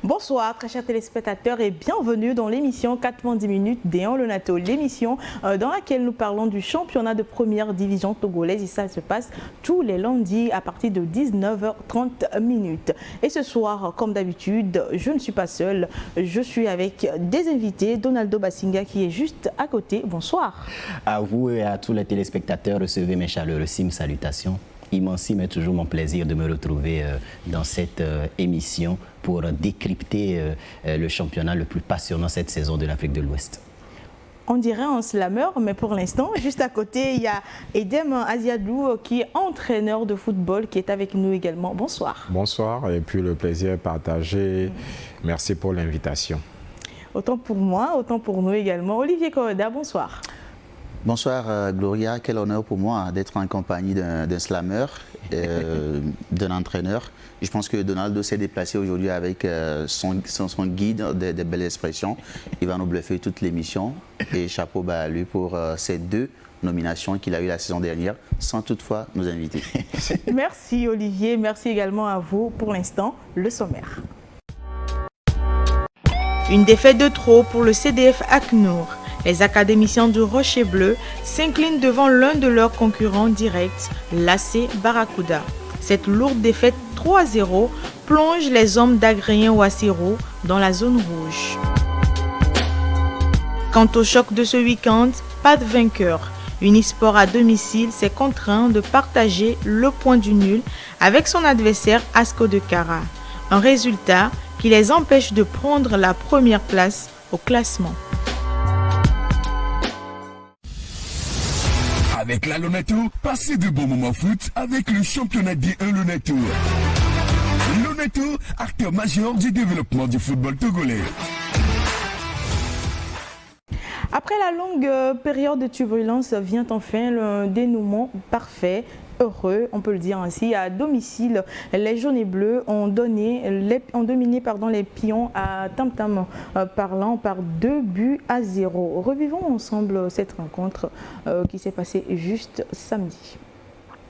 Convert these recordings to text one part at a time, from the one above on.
Bonsoir très chers téléspectateurs et bienvenue dans l'émission 90 minutes d'Eon Lonato, l'émission dans laquelle nous parlons du championnat de première division togolaise et ça se passe tous les lundis à partir de 19h30 minutes. Et ce soir, comme d'habitude, je ne suis pas seule, je suis avec des invités, Donaldo Basinga qui est juste à côté. Bonsoir. À vous et à tous les téléspectateurs, recevez mes chaleureuses salutations. Immensime est toujours mon plaisir de me retrouver dans cette émission pour décrypter le championnat le plus passionnant cette saison de l'Afrique de l'Ouest. On dirait un slammer, mais pour l'instant, juste à côté, il y a Edem Aziadou qui est entraîneur de football qui est avec nous également. Bonsoir. Bonsoir et puis le plaisir est partagé. Merci pour l'invitation. Autant pour moi, autant pour nous également. Olivier Koroda, bonsoir. Bonsoir Gloria, quel honneur pour moi d'être en compagnie d'un slammer, d'un entraîneur. Je pense que Donaldo s'est déplacé aujourd'hui avec son guide des belles expressions. Il va nous bluffer toute l'émission et chapeau bas à lui pour ces deux nominations qu'il a eues la saison dernière, sans toutefois nous inviter. Merci Olivier, merci également à vous. Pour l'instant, le sommaire. Une défaite de trop pour le CDF ACNUR. Les académiciens du Rocher Bleu s'inclinent devant l'un de leurs concurrents directs, l'AC Barracuda. Cette lourde défaite 3-0 plonge les hommes d'Agréen Ouassiro dans la zone rouge. Quant au choc de ce week-end, pas de vainqueur. Unisport à domicile s'est contraint de partager le point du nul avec son adversaire Asco de Cara. Un résultat qui les empêche de prendre la première place au classement. Avec la Lonato, passez de bons moments foot avec le championnat D1 Lonato. Lonato, acteur majeur du développement du football togolais. Après la longue période de turbulence, vient enfin le dénouement parfait. Heureux, on peut le dire ainsi, à domicile, les jaunes et bleus ont dominé les pions à Tam-Tam parlant par 2-0. Revivons ensemble cette rencontre qui s'est passée juste samedi.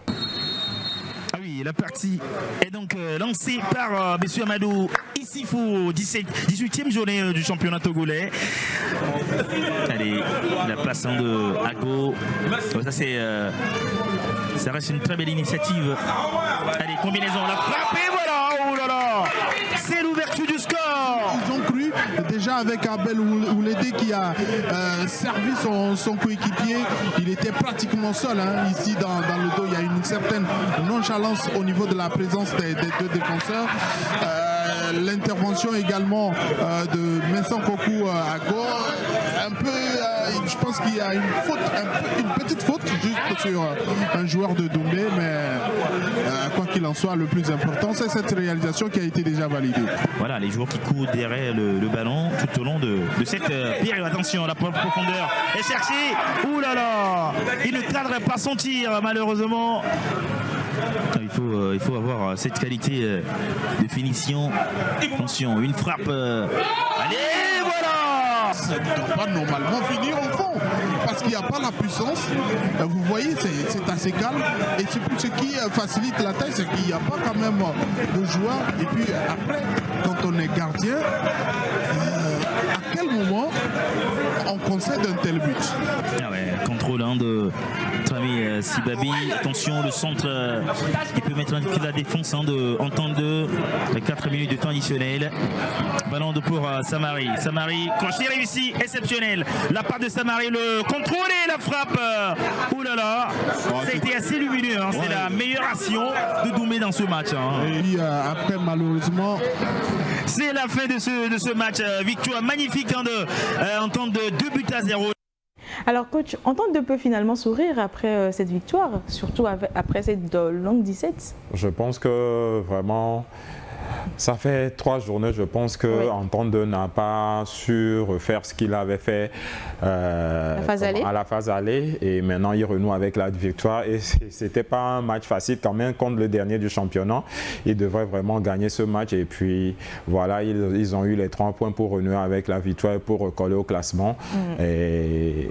Ah oui, la partie est donc lancée par M. Amadou Issifou, 18e journée du championnat togolais. Allez, la passe de Ago. Ça reste une très belle initiative. Allez, combinaison, la frappe et voilà, oh là là, c'est l'ouverture du score. Ils ont cru déjà avec Abel Ouledé qui a servi son coéquipier. Il était pratiquement seul ici dans le dos. Il y a une certaine nonchalance au niveau de la présence des deux défenseurs. L'intervention également de Vincent Kokou à gauche. Un peu, je pense qu'il y a une petite faute juste sur un joueur de Doumbé, mais quoi qu'il en soit, le plus important, c'est cette réalisation qui a été déjà validée. Voilà, les joueurs qui courent derrière le ballon tout au long de cette période. Attention, la profondeur est cherchée. Ouh là là, il ne cadre pas son tir, malheureusement. Il faut avoir cette qualité de finition. Attention, une frappe. Allez, voilà! Ça ne doit pas normalement finir au fond parce qu'il n'y a pas la puissance. Vous voyez, c'est assez calme. Et ce qui facilite la tâche, c'est qu'il n'y a pas quand même de joueurs. Et puis après, quand on est gardien, à quel moment on concède un tel but? Ah ouais, contrôle de Trami Sibabi. Attention, le centre qui peut mettre la défense en temps de 4 minutes de temps additionnel. Ballon de pour Samari. Samari, crochet réussi, exceptionnel. La part de Samari, le contrôle et la frappe. Ouh là là, ça a été assez lumineux. C'est la meilleure action de Doumbé dans ce match. Et puis, après, malheureusement, c'est la fin de ce match. Victoire magnifique en temps de 2-0. Alors coach, Entente peut finalement sourire après cette victoire, surtout après cette longue 17. Je pense que vraiment, ça fait 3 journées, je pense que oui. Entente n'a pas su refaire ce qu'il avait fait à la phase aller et maintenant il renoue avec la victoire et c'était pas un match facile quand même contre le dernier du championnat. Ils devraient vraiment gagner ce match et puis voilà, ils ont eu les 3 points pour renouer avec la victoire et pour recoller au classement. Et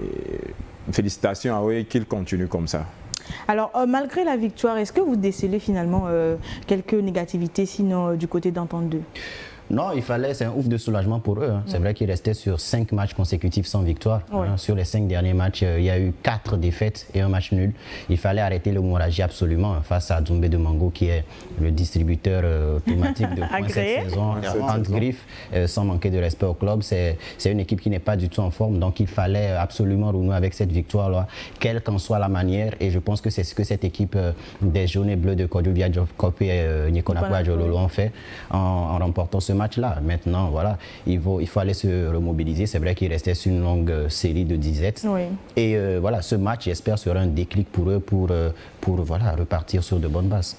félicitations à eux et qu'ils continuent comme ça. Alors, malgré la victoire, est-ce que vous décelez finalement quelques négativités, sinon du côté d'Entente 2? Non, c'est un ouf de soulagement pour eux. Hein. C'est vrai qu'ils restaient sur 5 matchs consécutifs sans victoire. Hein. Sur les 5 derniers matchs, il y a eu 4 défaites et un match nul. Il fallait arrêter l'hémorragie absolument face à Doumbé de Mango, qui est le distributeur automatique de points cette saison. Entre griffes, sans manquer de respect au club. C'est une équipe qui n'est pas du tout en forme. Donc il fallait absolument renouer avec cette victoire-là, quelle qu'en soit la manière. Et je pense que c'est ce que cette équipe des jaunes et bleus de Kodjoubia Jokop et Nikonakwa Jololo ont fait en remportant ce match-là. Maintenant, voilà, il faut aller se remobiliser. C'est vrai qu'il restait sur une longue série de disettes. Oui. Et voilà, ce match, j'espère, sera un déclic pour eux pour voilà, repartir sur de bonnes bases.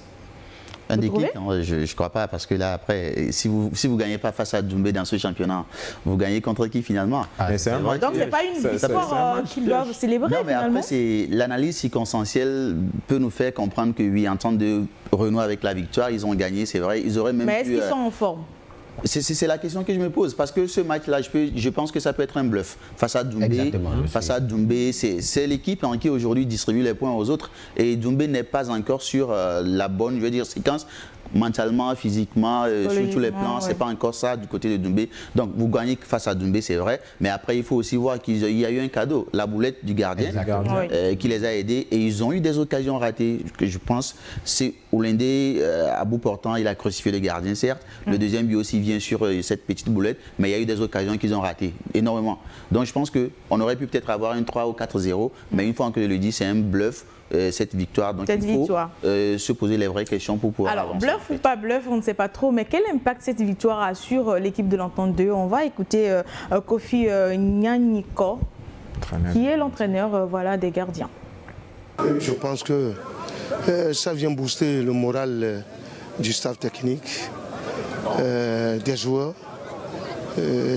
Un déclic, je ne crois pas, parce que là, après, si vous ne gagnez pas face à Doumbé dans ce championnat, vous gagnez contre qui finalement? Donc, ce n'est pas une victoire qu'ils doivent célébrer. Non, mais finalement. Après, l'analyse circonstancielle peut nous faire comprendre que oui, en temps de renouer avec la victoire, ils ont gagné, c'est vrai. Ils auraient même mais est-ce qu'ils sont en forme? C'est la question que je me pose, parce que ce match-là, je pense que ça peut être un bluff face à Doumbé. Face à Doumbé, c'est l'équipe qui aujourd'hui distribue les points aux autres, et Doumbé n'est pas encore sur la bonne, je veux dire, séquence. Mentalement, physiquement, sur tous les plans, c'est pas encore ça du côté de Doumbé. Donc vous gagnez face à Doumbé, c'est vrai, mais après il faut aussi voir qu'il y a eu un cadeau, la boulette du gardien qui les a aidés, et ils ont eu des occasions ratées que je pense, c'est Oulendé à bout portant, il a crucifié le gardien certes, le deuxième but aussi vient sur cette petite boulette, mais il y a eu des occasions qu'ils ont ratées énormément. Donc je pense qu'on aurait pu peut-être avoir une 3 ou 4-0, mais une fois que je le dis, c'est un bluff. Cette victoire, donc il faut se poser les vraies questions pour pouvoir avancer. Alors, bluff ou pas bluff, on ne sait pas trop, mais quel impact cette victoire a sur l'équipe de l'Entente 2? On va écouter Kofi Nyanyiko, qui est l'entraîneur des gardiens. Je pense que ça vient booster le moral du staff technique, des joueurs.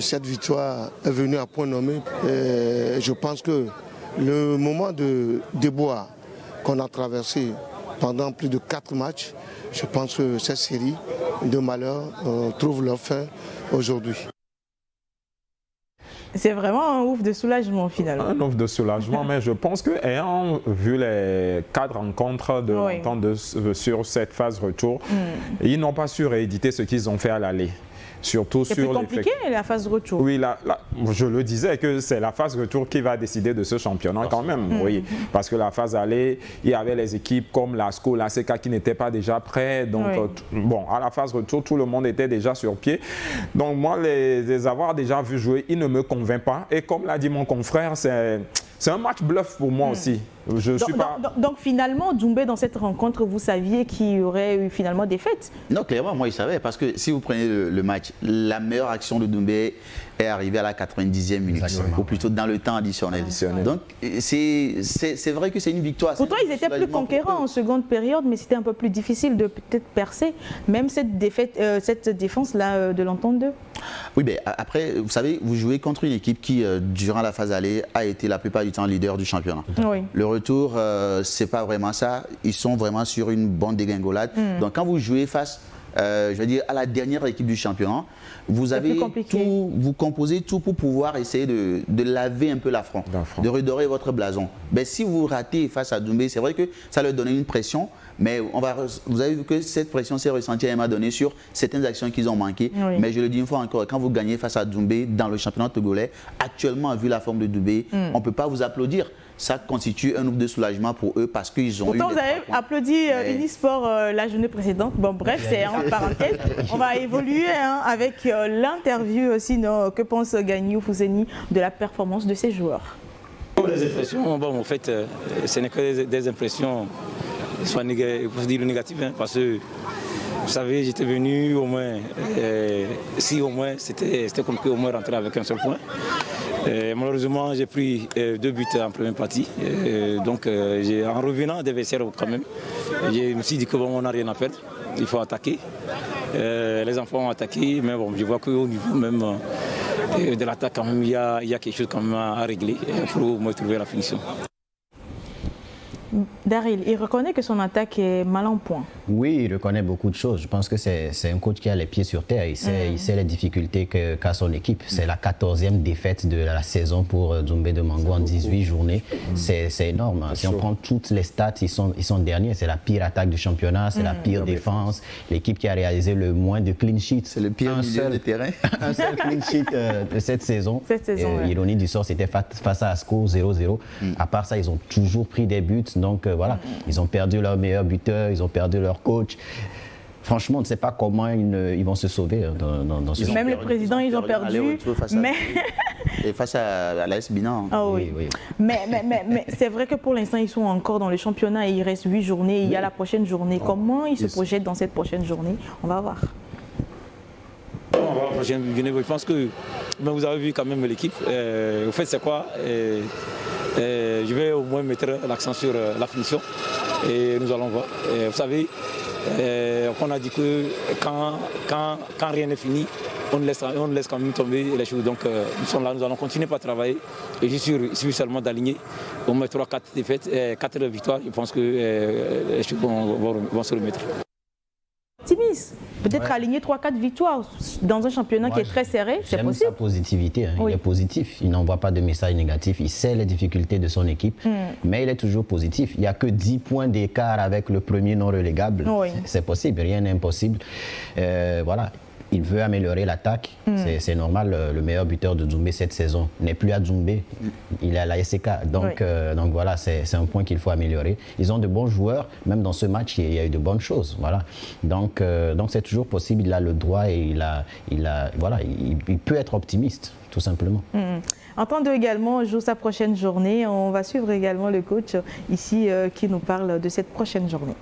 Cette victoire est venue à point nommé. Je pense que le moment de déboire qu'on a traversé pendant plus de 4 matchs, je pense que cette série de malheurs trouve leur fin aujourd'hui. C'est vraiment un ouf de soulagement finalement. Un ouf de soulagement, mais je pense qu'ayant vu les 4 rencontres de l'Entente sur cette phase retour, ils n'ont pas su rééditer ce qu'ils ont fait à l'aller. Surtout c'est plus compliqué la phase retour. Oui, je le disais que c'est la phase retour qui va décider de ce championnat quand même. Oui, parce que la phase aller, il y avait les équipes comme l'ASCO, l'ACK qui n'étaient pas déjà prêts. Donc, bon, à la phase retour, tout le monde était déjà sur pied. Donc, moi, les avoir déjà vus jouer, ils ne me convainquent pas. Et comme l'a dit mon confrère, c'est un match bluff pour moi aussi. Donc finalement, Doumbé, dans cette rencontre, vous saviez qu'il y aurait eu finalement des défaite? Non, clairement, moi, je savais. Parce que si vous prenez le match, la meilleure action de Doumbé est arrivée à la 90e minute. Ou plutôt dans le temps additionnel. Donc, c'est vrai que c'est une victoire. Pourtant, ils étaient plus conquérants en seconde période, mais c'était un peu plus difficile de peut-être percer. Même cette défense-là de l'Entente 2. Oui, mais après, vous savez, vous jouez contre une équipe qui, durant la phase aller, a été la plupart du temps leader du championnat. Oui. Le retour, c'est pas vraiment ça. Ils sont vraiment sur une bonne dégringolade. Donc quand vous jouez face, je veux dire, à la dernière équipe du championnat, vous avez tout, vous composez tout pour pouvoir essayer de laver un peu l'affront, de redorer votre blason. Mais si vous ratez face à Doumbé, c'est vrai que ça leur donnait une pression. Mais vous avez vu que cette pression s'est ressentie à un moment donné sur certaines actions qu'ils ont manquées. Mais je le dis une fois encore, quand vous gagnez face à Doumbé dans le championnat togolais, actuellement, vu la forme de Doumbé, on ne peut pas vous applaudir. Ça constitue un ouf de soulagement pour eux parce qu'ils ont eu. Pourtant, vous avez applaudi Unisport la journée précédente. Bon, bref, c'est en parenthèse. On va évoluer avec l'interview aussi que pense Gagnou Fouzeni de la performance de ses joueurs. Les impressions, bon, en fait, ce n'est que des impressions. Soit pour dire le négatif, parce que vous savez, j'étais venu au moins, si au moins c'était compliqué au moins rentrer avec un seul point. Malheureusement, j'ai pris 2 buts en première partie, donc en revenant des vestiaires quand même, je me suis dit que bon, on n'a rien à perdre, il faut attaquer. Les enfants ont attaqué, mais bon, je vois qu'au niveau même de l'attaque, quand même, il y a quelque chose quand même à régler pour me trouver la finition. Daryl, il reconnaît que son attaque est mal en point. Oui, il reconnaît beaucoup de choses. Je pense que c'est un coach qui a les pieds sur terre. Il sait les difficultés qu'a son équipe. C'est la 14e défaite de la saison pour Doumbé de Mango en 18 journées. C'est énorme. Si on prend toutes les stats, ils sont derniers. C'est la pire attaque du championnat, c'est la pire défense. L'équipe qui a réalisé le moins de clean sheets. C'est le pire milieu de terrain. Un seul clean sheet de cette saison. Ironie du sort, c'était face à Asco, 0-0. À part ça, ils ont toujours pris des buts. Donc voilà, ils ont perdu leur meilleur buteur, ils ont perdu leur coach. Franchement, on ne sait pas comment ils vont se sauver dans ce Même le président, ils ont perdu. Et face à l'AS Binan. Ah oui. Mais c'est vrai que pour l'instant, ils sont encore dans le championnat et il reste 8 journées. Il y a la prochaine journée. Comment ils se projettent dans cette prochaine journée? On va voir. On va voir la prochaine journée. Je pense que vous avez vu quand même l'équipe. Au fait, c'est quoi? Je vais au moins mettre l'accent sur la finition et nous allons voir. Vous savez, on a dit que quand rien n'est fini, on laisse quand même tomber les choses. Donc nous sommes là, nous allons continuer par travailler. Et je suis sûr seulement d'aligner au moins 3-4 défaites, 4 victoires. Je pense que les choses vont se remettre. Optimiste. Peut-être aligner 3-4 victoires dans un championnat qui est très serré, c'est possible. J'aime sa positivité, il est positif, il n'envoie pas de message négatif, il sait les difficultés de son équipe, mais il est toujours positif. Il n'y a que 10 points d'écart avec le premier non relégable, c'est possible, rien n'est impossible. Voilà. Il veut améliorer l'attaque, c'est normal. Le meilleur buteur de Doumbé cette saison n'est plus à Doumbé, il est à la SCK. Donc voilà, c'est un point qu'il faut améliorer. Ils ont de bons joueurs, même dans ce match, il y a eu de bonnes choses. Voilà. Donc c'est toujours possible, il a le droit et il peut être optimiste, tout simplement. Entendons également, joue sa prochaine journée. On va suivre également le coach ici qui nous parle de cette prochaine journée.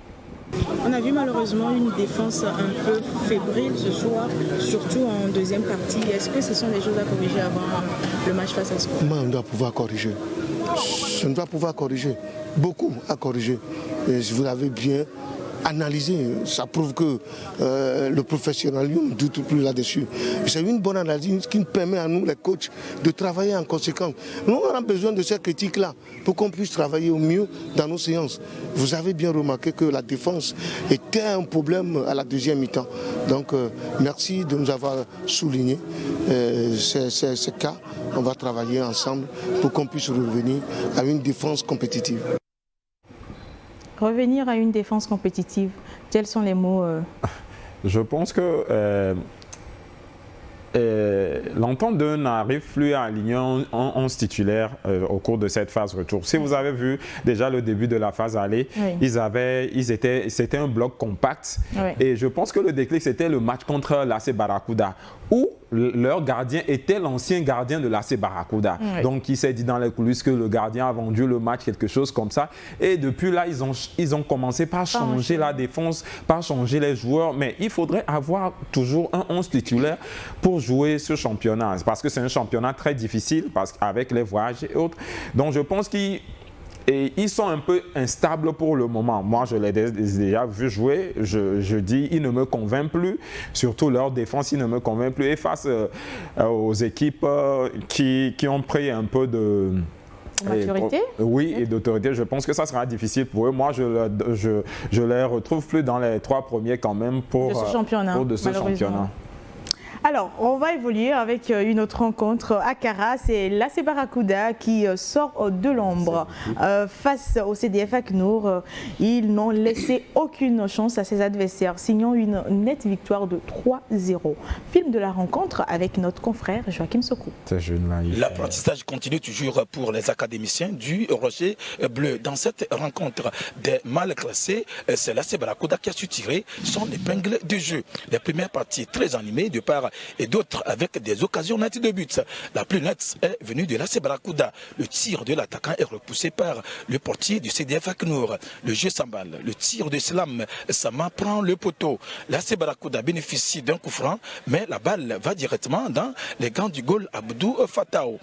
On a vu malheureusement une défense un peu fébrile ce soir, surtout en deuxième partie. Est-ce que ce sont des choses à corriger avant le match face à Asco? On doit pouvoir corriger. On doit pouvoir corriger. Beaucoup à corriger. Et vous l'avez bien analysé. Ça prouve que le professionnalisme ne doute plus là-dessus. C'est une bonne analyse qui nous permet à nous, les coachs, de travailler en conséquence. Nous, on a besoin de ces critiques-là pour qu'on puisse travailler au mieux dans nos séances. Vous avez bien remarqué que la défense était un problème à la deuxième mi-temps. Donc, merci de nous avoir souligné ces cas. On va travailler ensemble pour qu'on puisse revenir à une défense compétitive. Revenir à une défense compétitive, quels sont les mots Je pense que l'entente d'eux n'arrive plus à aligner en 11 titulaires au cours de cette phase retour. Si vous avez vu déjà le début de la phase aller, c'était un bloc compact. Et je pense que le déclic, c'était le match contre l'AC Barracuda, où leur gardien était l'ancien gardien de l'AC Barracuda. Donc il s'est dit dans les coulisses que le gardien a vendu le match, quelque chose comme ça. Et depuis là, ils ont commencé par changer la défense, par changer les joueurs. Mais il faudrait avoir toujours un 11 titulaire pour jouer ce championnat. Parce que c'est un championnat très difficile, avec les voyages et autres. Donc je pense qu'ils sont un peu instables pour le moment. Moi, je les ai déjà vu jouer. Je dis, ils ne me convainquent plus. Surtout leur défense, ils ne me convainquent plus. Et face aux équipes qui ont pris un peu de maturité? Et d'autorité, je pense que ça sera difficile pour eux. Moi, je les retrouve plus dans les 3 premiers quand même pour ce championnat. Alors, on va évoluer avec une autre rencontre à Cara. C'est l'AC Barracuda qui sort de l'ombre face au CDF ACNUR. Ils n'ont laissé aucune chance à ses adversaires, signant une nette victoire de 3-0. Film de la rencontre avec notre confrère Joachim Sokou. L'apprentissage continue toujours pour les académiciens du Rocher Bleu. Dans cette rencontre des mal classés, c'est l'AC Barracuda qui a su tirer son épingle de jeu. Les premières parties très animées de part et d'autres avec des occasions nettes de buts. La plus nette est venue de l'AC Barracuda. Le tir de l'attaquant est repoussé par le portier du CDF ACNUR. Le jeu s'emballe. Le tir de Slam Sama prend le poteau. L'AC Barracuda bénéficie d'un coup franc, mais la balle va directement dans les gants du goal Abdou Fatao.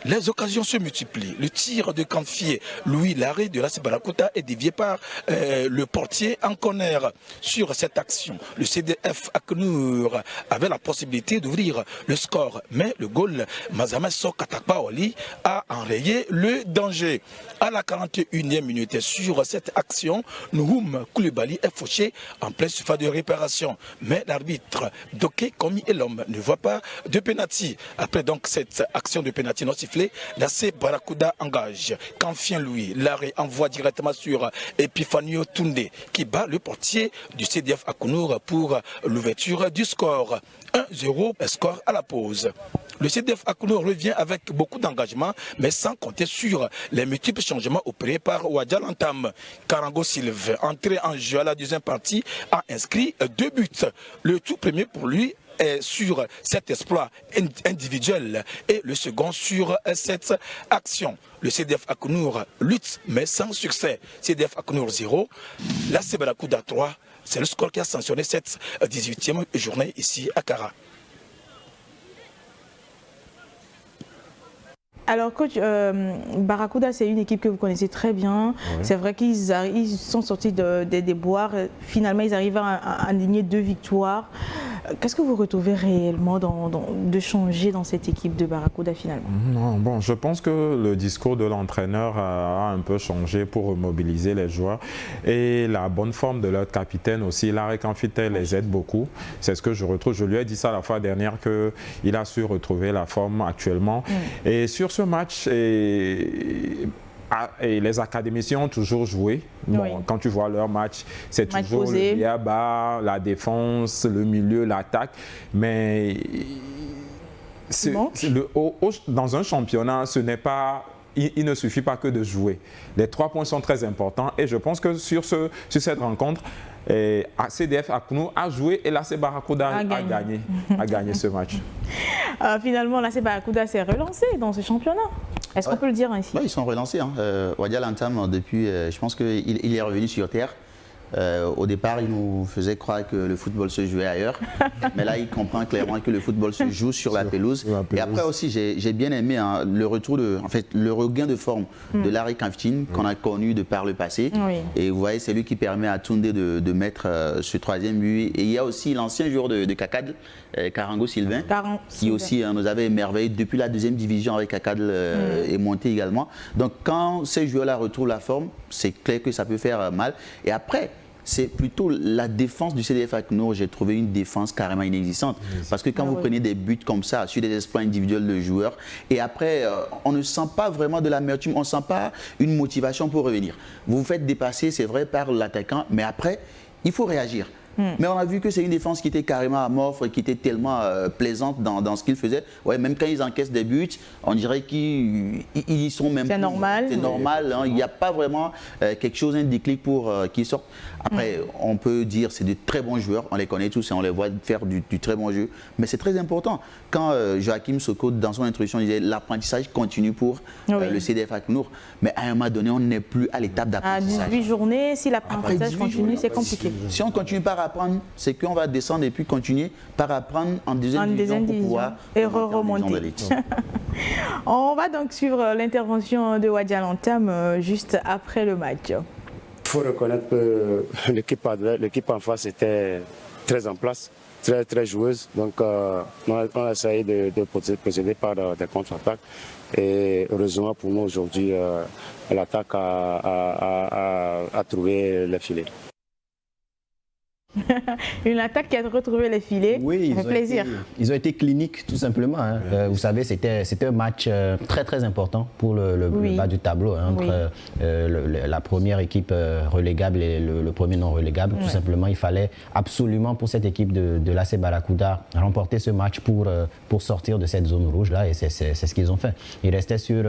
Les occasions se multiplient. Le tir de Kanfié, Louis Larré de l'AS Barracuda est dévié par le portier en corner. Sur cette action, le CDF Aknour avait la possibilité d'ouvrir le score, mais le goal Mazamesso Katakpaoli a enrayé le danger. À la 41e minute, sur cette action, Nouhoum Koulibaly est fauché en pleine surface de réparation. Mais l'arbitre Doké Komi Elom ne voit pas de pénalty. Après donc cette action de pénalty non sifflée, l'AS Barracuda engage. Kanfien Louis, l'arrêt envoie directement sur Epifanio Toundé qui bat le portier du CDF Akounour pour l'ouverture du score. 1-0, score à la pause. Le CDF Akounour revient avec beaucoup d'engagement, mais sans compter sur les multiples changements opérés par Wadjal Antam. Karango Silve, entré en jeu à la deuxième partie, a inscrit 2 buts. Le tout premier pour lui est sur cet exploit individuel et le second sur cette action. Le CDF Akounour lutte, mais sans succès. CDF Akounour 0, l'AS Barracuda 3. C'est le score qui a sanctionné cette 18e journée ici à Kara. Alors, coach, Barracuda, c'est une équipe que vous connaissez très bien. Ouais. C'est vrai qu'ils sont sortis des boires. Finalement, ils arrivent à aligner 2 victoires. Qu'est-ce que vous retrouvez réellement de changer dans cette équipe de Barracuda finalement? Non, bon, je pense que le discours de l'entraîneur a un peu changé pour mobiliser les joueurs. Et la bonne forme de leur capitaine aussi, Larré Kanfité, les aide beaucoup. C'est ce que je retrouve. Je lui ai dit ça la fois dernière qu'il a su retrouver la forme actuellement. Et sur ce match, et les académiciens ont toujours joué. Bon, oui. Quand tu vois leur match, c'est toujours le Biaba, la défense, le milieu, l'attaque. Mais dans un championnat, ce n'est pas... Il ne suffit pas que de jouer. Les 3 points sont très importants et je pense que sur cette rencontre, CDF Akounour a joué et l'AS Barracuda a gagné ce match. Finalement, l'AS Barracuda s'est relancé dans ce championnat. Est-ce qu'on peut le dire ainsi? Ils sont relancés. Wadjal Antam, depuis, je pense qu'il est revenu sur terre. Au départ, il nous faisait croire que le football se jouait ailleurs. Mais là, il comprend clairement que le football se joue sur la pelouse. Et après aussi, j'ai bien aimé le retour, le regain de forme de Larré Kanfité qu'on a connu de par le passé. Oui. Et vous voyez, c'est lui qui permet à Toundé de mettre ce 3e but. Et il y a aussi l'ancien joueur de Kakadl, Karango Sylvain, qui aussi nous avait émerveillé depuis la 2e division avec Kakadl est monté également. Donc quand ces joueurs-là retrouvent la forme, c'est clair que ça peut faire mal. Et après, c'est plutôt la défense du CDF Akounour. J'ai trouvé une défense carrément inexistante. Parce que quand vous prenez des buts comme ça, sur des exploits individuels de joueurs, et après, on ne sent pas vraiment de l'amertume, on ne sent pas une motivation pour revenir. Vous vous faites dépasser, c'est vrai, par l'attaquant, mais après, il faut réagir. Mais on a vu que c'est une défense qui était carrément amorphe, qui était tellement plaisante dans ce qu'ils faisaient. Ouais, même quand ils encaissent des buts, on dirait qu'ils y sont même. C'est normal. C'est normal. Hein, il n'y a pas vraiment quelque chose, un déclic pour qu'ils sortent. Après, on peut dire c'est de très bons joueurs. On les connaît tous et on les voit faire du très bon jeu. Mais c'est très important. Quand Joachim Soko, dans son introduction, disait l'apprentissage continue pour le CDF Akounour. Mais à un moment donné, on n'est plus à l'étape d'apprentissage. À 18 journées, si l'apprentissage continue, c'est compliqué. Si on continue par apprendre, c'est qu'on va descendre et puis continuer par apprendre en deuxième division pour pouvoir remonter. On va donc suivre l'intervention de Wadjal Antam juste après le match. Il faut reconnaître que l'équipe en face était très en place, très joueuse. Donc on a essayé de procéder par des contre-attaques. Et heureusement pour nous aujourd'hui, l'attaque a trouvé les filets. Une attaque qui a retrouvé les filets, oui, ça fait plaisir. Ils ont été cliniques tout simplement. Hein. Vous savez, c'était un match très important pour le bas du tableau entre la première équipe relégable et le premier non relégable. Tout simplement, il fallait absolument pour cette équipe de l'AS Barracuda remporter ce match pour sortir de cette zone rouge là et c'est ce qu'ils ont fait. Ils restaient sur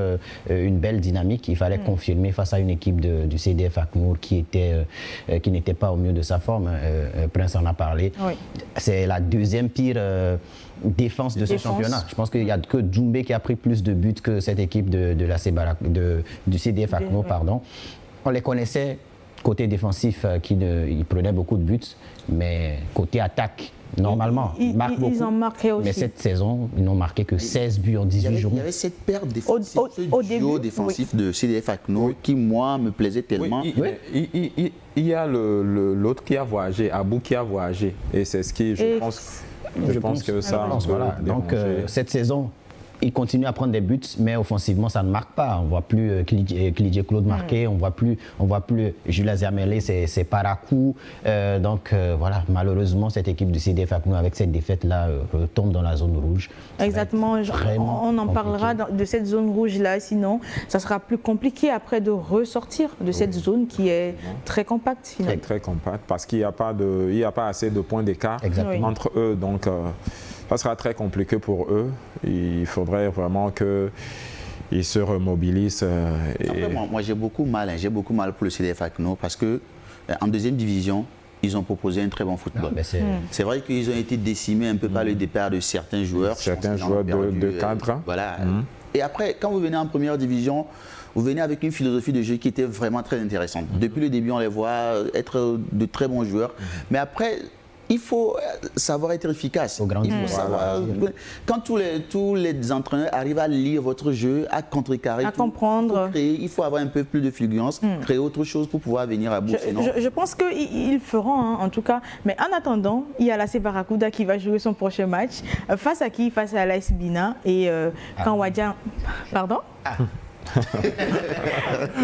une belle dynamique. Il fallait confirmer face à une équipe du CDF Akounour qui n'était pas au mieux de sa forme. Prince en a parlé. Oui. C'est la 2e pire défense de ce championnat. Je pense qu'il n'y a que Djoumbé qui a pris plus de buts que cette équipe du CDF Akounour. On les connaissait côté défensif, ils prenaient beaucoup de buts, mais côté attaque, Normalement, ils marquent beaucoup. Ils en marquaient aussi. Mais cette saison, ils n'ont marqué que 16 buts en 18 jours. Il y avait cette perte défensive, ce duo défensif de CDF Akno qui, moi, me plaisait tellement. Il y a l'autre qui a voyagé, Abou qui a voyagé. Et c'est ce qui, je pense que ça... Voilà. Donc, cette saison... Il continue à prendre des buts, mais offensivement, ça ne marque pas. On ne voit plus Clidier Claude marquer, on ne voit plus Jules Aziamele, c'est par à coup. Donc voilà, malheureusement, cette équipe du CDF Akno, avec cette défaite-là, retombe dans la zone rouge. Exactement, on en parlera de cette zone rouge-là, sinon ça sera plus compliqué après de ressortir de cette zone qui est très compacte finalement. Très compacte, parce qu'il n'y a pas assez de points d'écart entre eux. Donc, ça sera très compliqué pour eux. Il faudrait vraiment qu'ils se remobilisent. Après, moi j'ai beaucoup mal pour le CDF Akno parce que en deuxième division, ils ont proposé un très bon football. C'est vrai qu'ils ont été décimés un peu par le départ de certains joueurs. Certains joueurs de cadre. Voilà. Et après, quand vous venez en première division, vous venez avec une philosophie de jeu qui était vraiment très intéressante. Depuis le début, on les voit être de très bons joueurs. Mais après... Il faut savoir être efficace. Il faut savoir, quand tous les entraîneurs arrivent à lire votre jeu, à contrecarrer, à comprendre, il faut avoir un peu plus de fulgurance, créer autre chose pour pouvoir venir à bout. Je pense qu'ils le feront, en tout cas. Mais en attendant, il y a l'AS Barracuda qui va jouer son prochain match. Face à qui? Face à l'AS Bina. Et quand Wadja... Pardon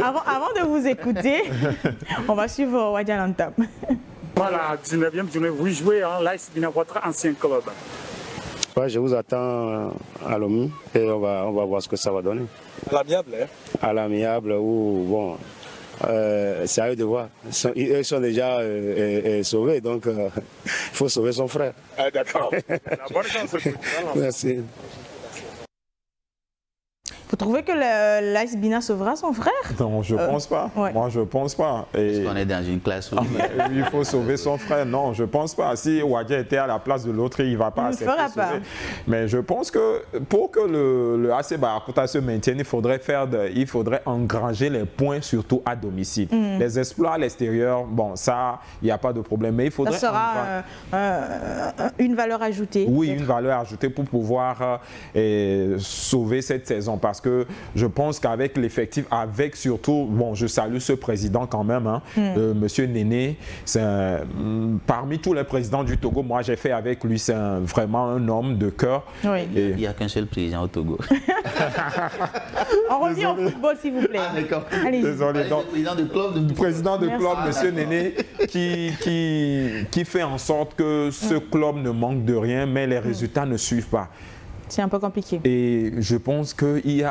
avant de vous écouter, on va suivre Wadja Lantam. Voilà, 19e journée, vous jouez l'AS Bina, votre ancien club. Ouais, je vous attends à l'OMI et on va voir ce que ça va donner. À l'amiable, hein? À l'amiable, ou bon, c'est à eux de voir. Ils sont déjà sauvés, donc il faut sauver son frère. D'accord. Bonne chance. Merci. Vous trouvez que l'AS Bina sauvera son frère? Non, je ne pense pas. Ouais. Moi, je ne pense pas. Parce qu'on est dans une classe où... il faut sauver son frère. Non, je ne pense pas. Si Wadja était à la place de l'autre, il ne va pas accepter de sauver. Mais je pense que pour que le AC Barracuda se maintienne, il faudrait engranger les points, surtout à domicile. Les exploits à l'extérieur, bon, ça, il n'y a pas de problème. Mais il faudrait... Ça sera une valeur ajoutée. Oui, une valeur ajoutée pour pouvoir sauver cette saison. Parce que je pense qu'avec l'effectif, avec surtout, bon, je salue ce président quand même, Monsieur Néné, parmi tous les présidents du Togo, moi j'ai fait avec lui, c'est vraiment un homme de cœur. Oui. Il n'y a qu'un seul président au Togo. On revient au football, s'il vous plaît. Désolé. Donc, président de club, Monsieur Néné, qui fait en sorte que ce club ne manque de rien, mais les résultats ne suivent pas. C'est un peu compliqué. Et je pense qu'il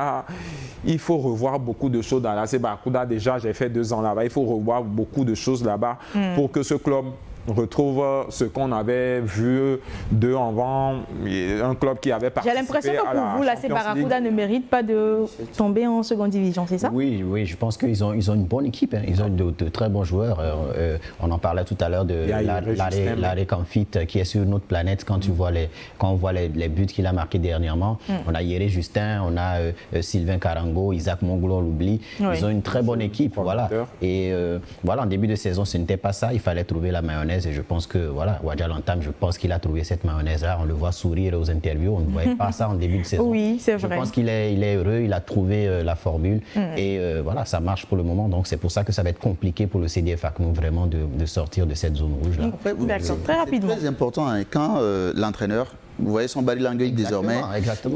faut revoir beaucoup de choses dans l'AS Barracuda. Déjà, j'ai fait 2 ans là-bas. Il faut revoir beaucoup de choses là-bas pour que ce club retrouve ce qu'on avait vu d'eux avant, un club qui avait participé. J'ai l'impression que pour vous, l'AS Barracuda ne mérite pas de tomber en seconde division, c'est ça? Oui, je pense qu'ils ont une bonne équipe. Ils ont de très bons joueurs. On en parlait tout à l'heure de Larry Canfit qui est sur notre planète. Quand on voit les buts qu'il a marqués dernièrement, on a Yéré Justin, on a Sylvain Karango, Isaac Mongolo, on l'oublie. Ils ont une très bonne équipe. Voilà. Et voilà, en début de saison, ce n'était pas ça. Il fallait trouver la mayonnaise. Et je pense que, voilà, Wadja Lantam, je pense qu'il a trouvé cette mayonnaise-là. On le voit sourire aux interviews. On ne voyait pas ça en début de saison. Oui, c'est vrai. Je pense qu'il est heureux. Il a trouvé la formule. Et voilà, ça marche pour le moment. Donc, c'est pour ça que ça va être compliqué pour le CDF Akno vraiment de sortir de cette zone rouge-là. D'accord, très rapidement. C'est très important quand l'entraîneur... Vous voyez son body language désormais,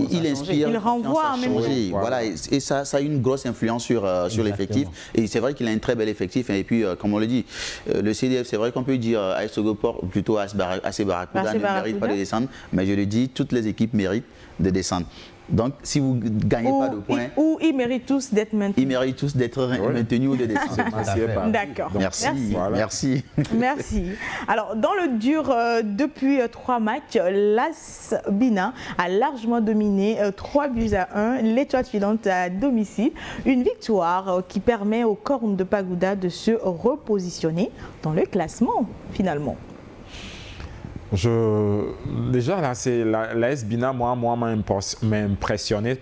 il inspire, il renvoie en même temps. Voilà, et ça a une grosse influence sur l'effectif. Et c'est vrai qu'il a un très bel effectif. Et puis, comme on le dit, le CDF, c'est vrai qu'on peut dire AS Togoport, plutôt AS Barracuda ne mérite pas de descendre. Mais je le dis, toutes les équipes méritent de descendre. Donc, si vous ne gagnez pas de points... Ou ils méritent tous d'être maintenus. Ils méritent tous d'être maintenus ou de descendre. D'accord. Merci. Merci. Merci. Alors, dans le dur, depuis 3 matchs, l'AS Bina a largement dominé 3-1 l'Étoile filante à domicile. Une victoire qui permet au Corne de Pagoуда de se repositionner dans le classement, finalement. Déjà, là, c'est l'AS Bina, moi m'a impressionné,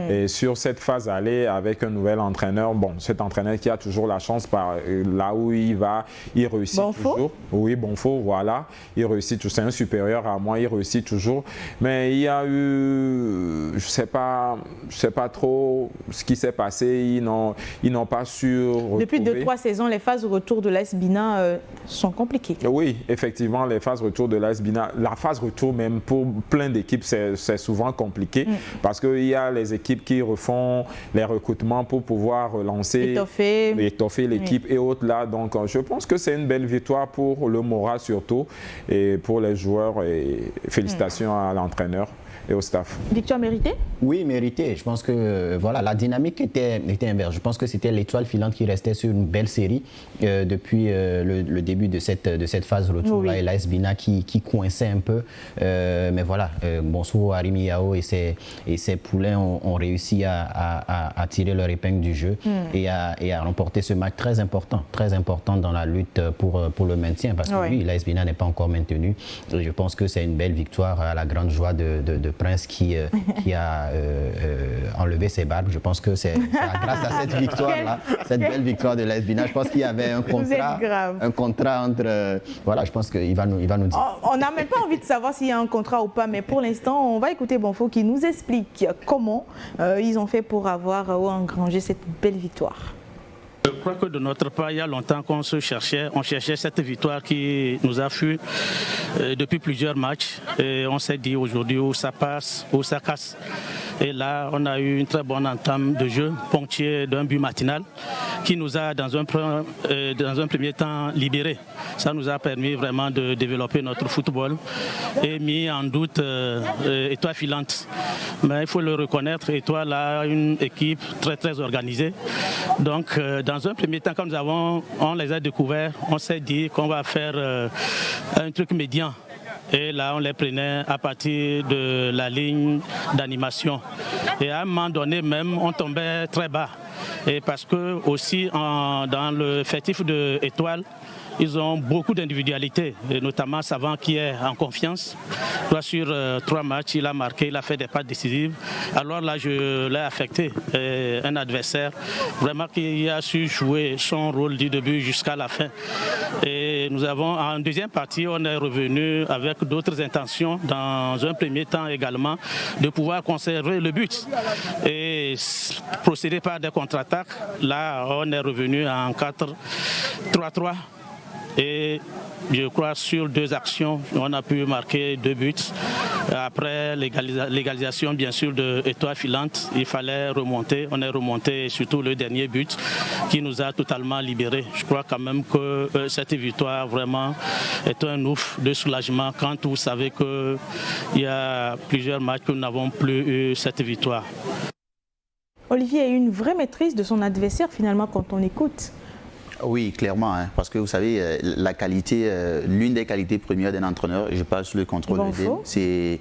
et sur cette phase aller avec un nouvel entraîneur. Bon, cet entraîneur qui a toujours la chance là où il va, il réussit toujours. Oui, Bonfo, voilà. Il réussit toujours. C'est un supérieur à moi, il réussit toujours. Mais il y a eu, je sais pas trop ce qui s'est passé. Ils n'ont pas su retrouver. Depuis 2-3 saisons, les phases retour de l'AS Bina sont compliquées. Oui, effectivement, les phases retour de l'AS Bina, la phase retour même pour plein d'équipes, c'est souvent compliqué parce qu'il y a les équipes qui refont les recrutements pour pouvoir relancer, étoffer l'équipe et autres là. Donc, je pense que c'est une belle victoire pour le moral surtout et pour les joueurs et félicitations à l'entraîneur et au staff. Victoire méritée? Oui, méritée. Je pense que voilà, la dynamique était inverse. Je pense que c'était l'étoile filante qui restait sur une belle série depuis le début de cette phase retour là, et l'AS Bina qui coinçait un peu. Mais voilà, Bonso, Arimi Yao et ses poulains ont réussi à tirer leur épingle du jeu et à remporter ce match très important dans la lutte pour le maintien. Parce que oui, l'AS Bina n'est pas encore maintenu. Je pense que c'est une belle victoire à la grande joie de Prince qui a enlevé ses barbes. Je pense que c'est grâce à cette victoire-là, cette belle victoire de l'AS Bina. Je pense qu'il y avait un contrat entre... voilà, je pense qu'il va nous dire. On n'a même pas envie de savoir s'il y a un contrat ou pas, mais pour l'instant, on va écouter Bonfo qui nous explique comment ils ont fait pour avoir engrangé cette belle victoire. Je crois que de notre part, il y a longtemps qu'on cherchait cette victoire qui nous a fui depuis plusieurs matchs. Et on s'est dit aujourd'hui où ça passe, où ça casse. Et là, on a eu une très bonne entame de jeu, ponctuée d'un but matinal, qui nous a, dans un premier temps, libérés. Ça nous a permis vraiment de développer notre football et mis en doute Étoile filante. Mais il faut le reconnaître, Étoile a une équipe très très organisée. Donc, dans un premier temps, quand on les a découverts, on s'est dit qu'on va faire un truc médian. Et là, on les prenait à partir de la ligne d'animation. Et à un moment donné même, on tombait très bas. Et parce que aussi, dans le effectif de Étoile, ils ont beaucoup d'individualité, et notamment Savant qui est en confiance. Sur 3 matchs, il a marqué, il a fait des passes décisives. Alors là, je l'ai affecté. Un adversaire vraiment qui a su jouer son rôle du début jusqu'à la fin. Et nous avons, en deuxième partie, on est revenu avec d'autres intentions, dans un premier temps également, de pouvoir conserver le but et procéder par des contre-attaques. Là, on est revenu en 4-3-3. Et je crois sur 2 actions, on a pu marquer 2 buts. Après l'égalisation, bien sûr, de Étoile filante, il fallait remonter. On est remonté, surtout le dernier but, qui nous a totalement libérés. Je crois quand même que cette victoire, vraiment, est un ouf de soulagement quand vous savez qu'il y a plusieurs matchs que nous n'avons plus eu cette victoire. Olivier a eu une vraie maîtrise de son adversaire, finalement, quand on écoute. Oui, clairement, hein, parce que vous savez, la qualité, l'une des qualités premières d'un entraîneur, je parle sur le contrôle de game, c'est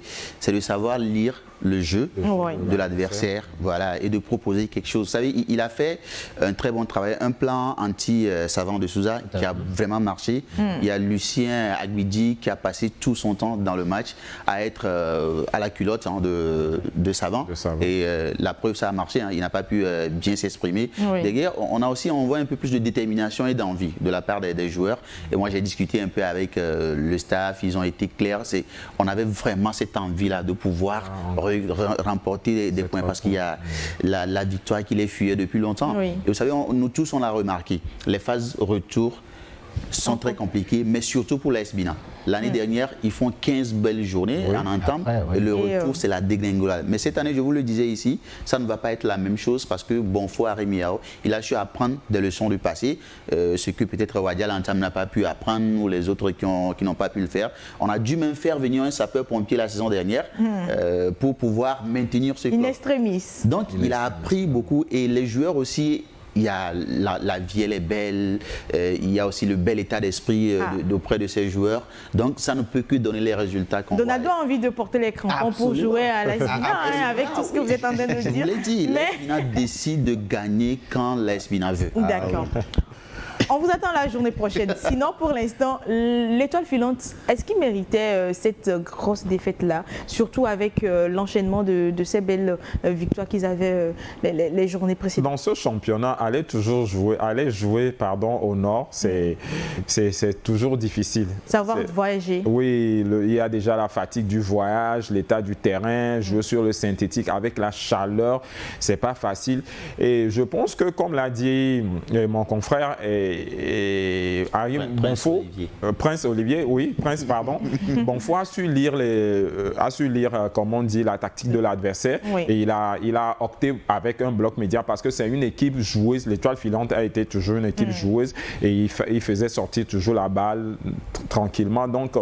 de savoir lire le jeu de l'adversaire, voilà, et de proposer quelque chose. Vous savez, il a fait un très bon travail, un plan anti-Savant de Souza qui a vraiment marché. Il y a Lucien Aguidi qui a passé tout son temps dans le match à être à la culotte de Savant. Et la preuve, ça a marché, hein, il n'a pas pu bien s'exprimer. Derrière, on voit un peu plus de détermination et d'envie de la part des joueurs. Et moi, j'ai discuté un peu avec le staff, ils ont été clairs. On avait vraiment cette envie-là de pouvoir remporter des points parce qu'il y a la victoire qui les fuyait depuis longtemps. Et vous savez, nous tous, on l'a remarqué, les phases retour sont très compliquées, mais surtout pour l'AS Bina. L'année dernière, ils font 15 belles journées en entame et le retour, c'est la dégringolade. Mais cette année, je vous le disais ici, ça ne va pas être la même chose parce que Bonfo Arimi Yao, il a su apprendre des leçons du passé, ce que peut-être Wadia l'entame n'a pas pu apprendre ou les autres qui n'ont pas pu le faire. On a dû même faire venir un sapeur-pompier la saison dernière pour pouvoir maintenir ce club. In extremis. Donc, il a appris beaucoup et les joueurs aussi. Il y a la vie, elle est belle, il y a aussi le bel état d'esprit auprès de ces joueurs. Donc, ça ne peut que donner les résultats qu'on voit. Donaldo a envie de porter les crampons pour jouer à l'AS Bina, avec tout ce que vous êtes en train de dire. Je vous l'ai dit, l'AS Bina décide de gagner quand l'AS Bina veut. D'accord. On vous attend la journée prochaine. Sinon, pour l'instant, l'étoile filante, est-ce qu'il méritait cette grosse défaite-là, surtout avec l'enchaînement de ces belles victoires qu'ils avaient les journées précédentes? Dans ce championnat, aller jouer au nord, c'est toujours difficile. Savoir voyager. Oui, il y a déjà la fatigue du voyage, l'état du terrain, jouer sur le synthétique avec la chaleur, c'est pas facile. Et je pense que, comme l'a dit mon confrère Prince Bonfo a su lire, comme on dit, la tactique de l'adversaire. Oui. Et il a opté avec un bloc média parce que c'est une équipe joueuse. L'étoile filante a été toujours une équipe joueuse et il faisait sortir toujours la balle tranquillement. Donc,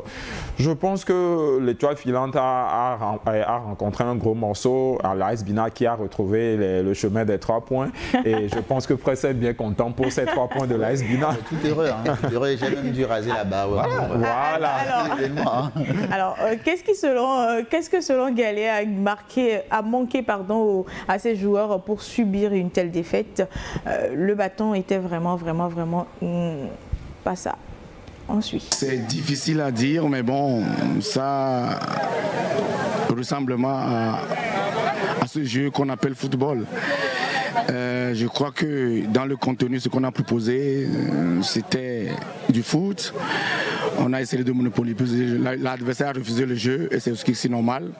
je pense que l'étoile filante a rencontré un gros morceau à l'AS Bina qui a retrouvé le chemin des 3 points. Et je pense que Presse est bien content pour ces 3 points de l'AS Bina. Tout heureux, hein. Tout heureux. J'ai même dû raser là-bas. Ouais. Voilà. Alors, qu'est-ce que selon Gallet a manqué à ses joueurs pour subir une telle défaite? Le bâton était vraiment pas ça. On suit. C'est difficile à dire, mais bon, ça ressemblement à ce jeu qu'on appelle football. Je crois que dans le contenu, ce qu'on a proposé, c'était du foot. On a essayé de monopoliser. L'adversaire a refusé le jeu et c'est aussi normal.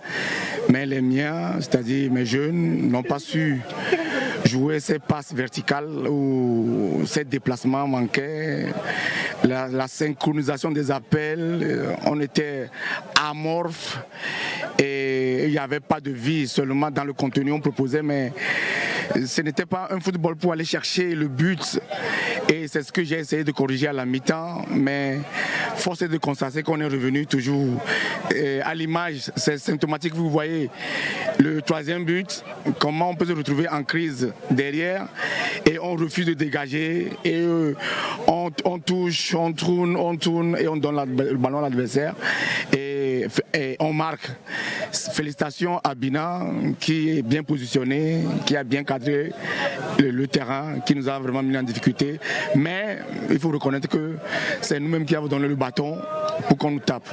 Mais les miens, c'est-à-dire mes jeunes, n'ont pas su jouer ces passes verticales où ces déplacements manquaient. La synchronisation des appels, on était amorphe et il n'y avait pas de vie, seulement dans le contenu on proposait, mais ce n'était pas un football pour aller chercher le but. Et c'est ce que j'ai essayé de corriger à la mi-temps, mais force est de constater qu'on est revenu toujours à l'image. C'est symptomatique, vous voyez le 3e but, comment on peut se retrouver en crise derrière et on refuse de dégager et on touche, on tourne et on donne le ballon à l'adversaire et on marque. Félicitations à Bina qui est bien positionné, qui a bien cadré le terrain, qui nous a vraiment mis en difficulté. Mais il faut reconnaître que c'est nous-mêmes qui avons donné le bâton pour qu'on nous tape.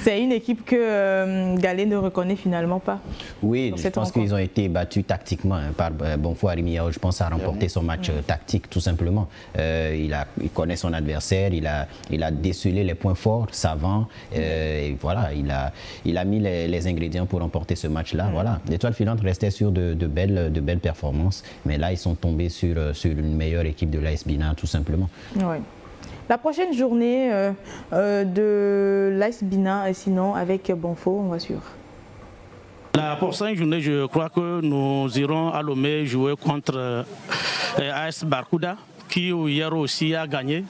C'est une équipe que Gallet ne reconnaît finalement pas. Oui, je pense qu'ils ont été battus tactiquement par Bonfo Arimiao. Je pense à remporter son match tactique tout simplement. Il connaît son adversaire, il a décelé les points forts, savants. Et voilà, il a mis les ingrédients pour remporter ce match-là. Voilà. L'étoile filante restait sur de belles performances, mais là ils sont tombés sur une meilleure équipe de l'AS Bina tout simplement. Oui. La prochaine journée de l'AS Bina, sinon avec Bonfo, on va suivre. La prochaine journée, je crois que nous irons à Lomé jouer contre AS Barkuda, qui hier aussi a gagné,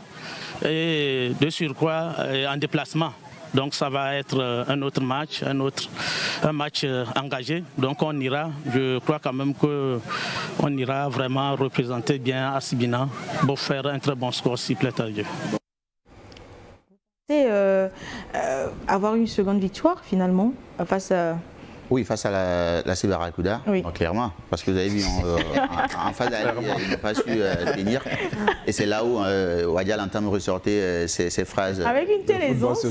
et de surcroît en déplacement. Donc ça va être un autre match, un match engagé. Donc on ira, je crois quand même qu'on ira vraiment représenter bien AS Bina pour faire un très bon score s'il plaît à Dieu. C'est avoir une seconde victoire finalement face à... Oui, face à la Barracuda, oui. Clairement, parce que vous avez vu, en phase d'aller, il n'a pas su tenir. Et c'est là où Wadial Antam ressortait ses phrases. Avec une telle aisance.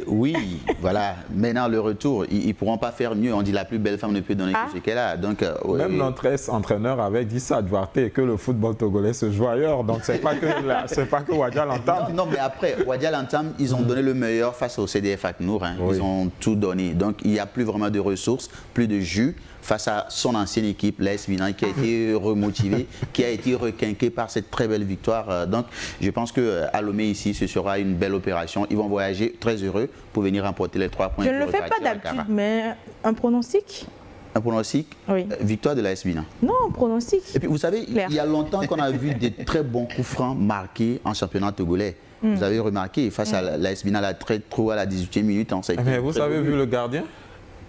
Oui, voilà. Maintenant, le retour, ils ne pourront pas faire mieux. On dit la plus belle femme ne peut donner que ce qu'elle a. Donc, même notre ex-entraîneur avait dit ça à Duarte, que le football togolais se joue ailleurs. Donc, ce n'est pas que Wadial Antam. Non, mais après, Wadial Antam, ils ont donné le meilleur face au CDF Aknour. Hein. Oui. Ils ont tout donné. Donc, il n'y a plus vraiment de ressources, plus de jus face à son ancienne équipe, l'AS Bina, qui a été remotivée, qui a été requinquée par cette très belle victoire. Donc, je pense qu'à Lomé, ici, ce sera une belle opération. Ils vont voyager très heureux pour venir remporter les 3 points. Je ne le fais pas d'habitude, mais un pronostic? Un pronostic? Oui. Victoire de l'AS Bina. Non, un pronostic. Et puis, vous savez, il y a longtemps qu'on a vu des très bons coups francs marqués en championnat togolais. Vous avez remarqué, face à l'AS Bina, la traite trop à la 18e minute. Mais vous avez vu le gardien?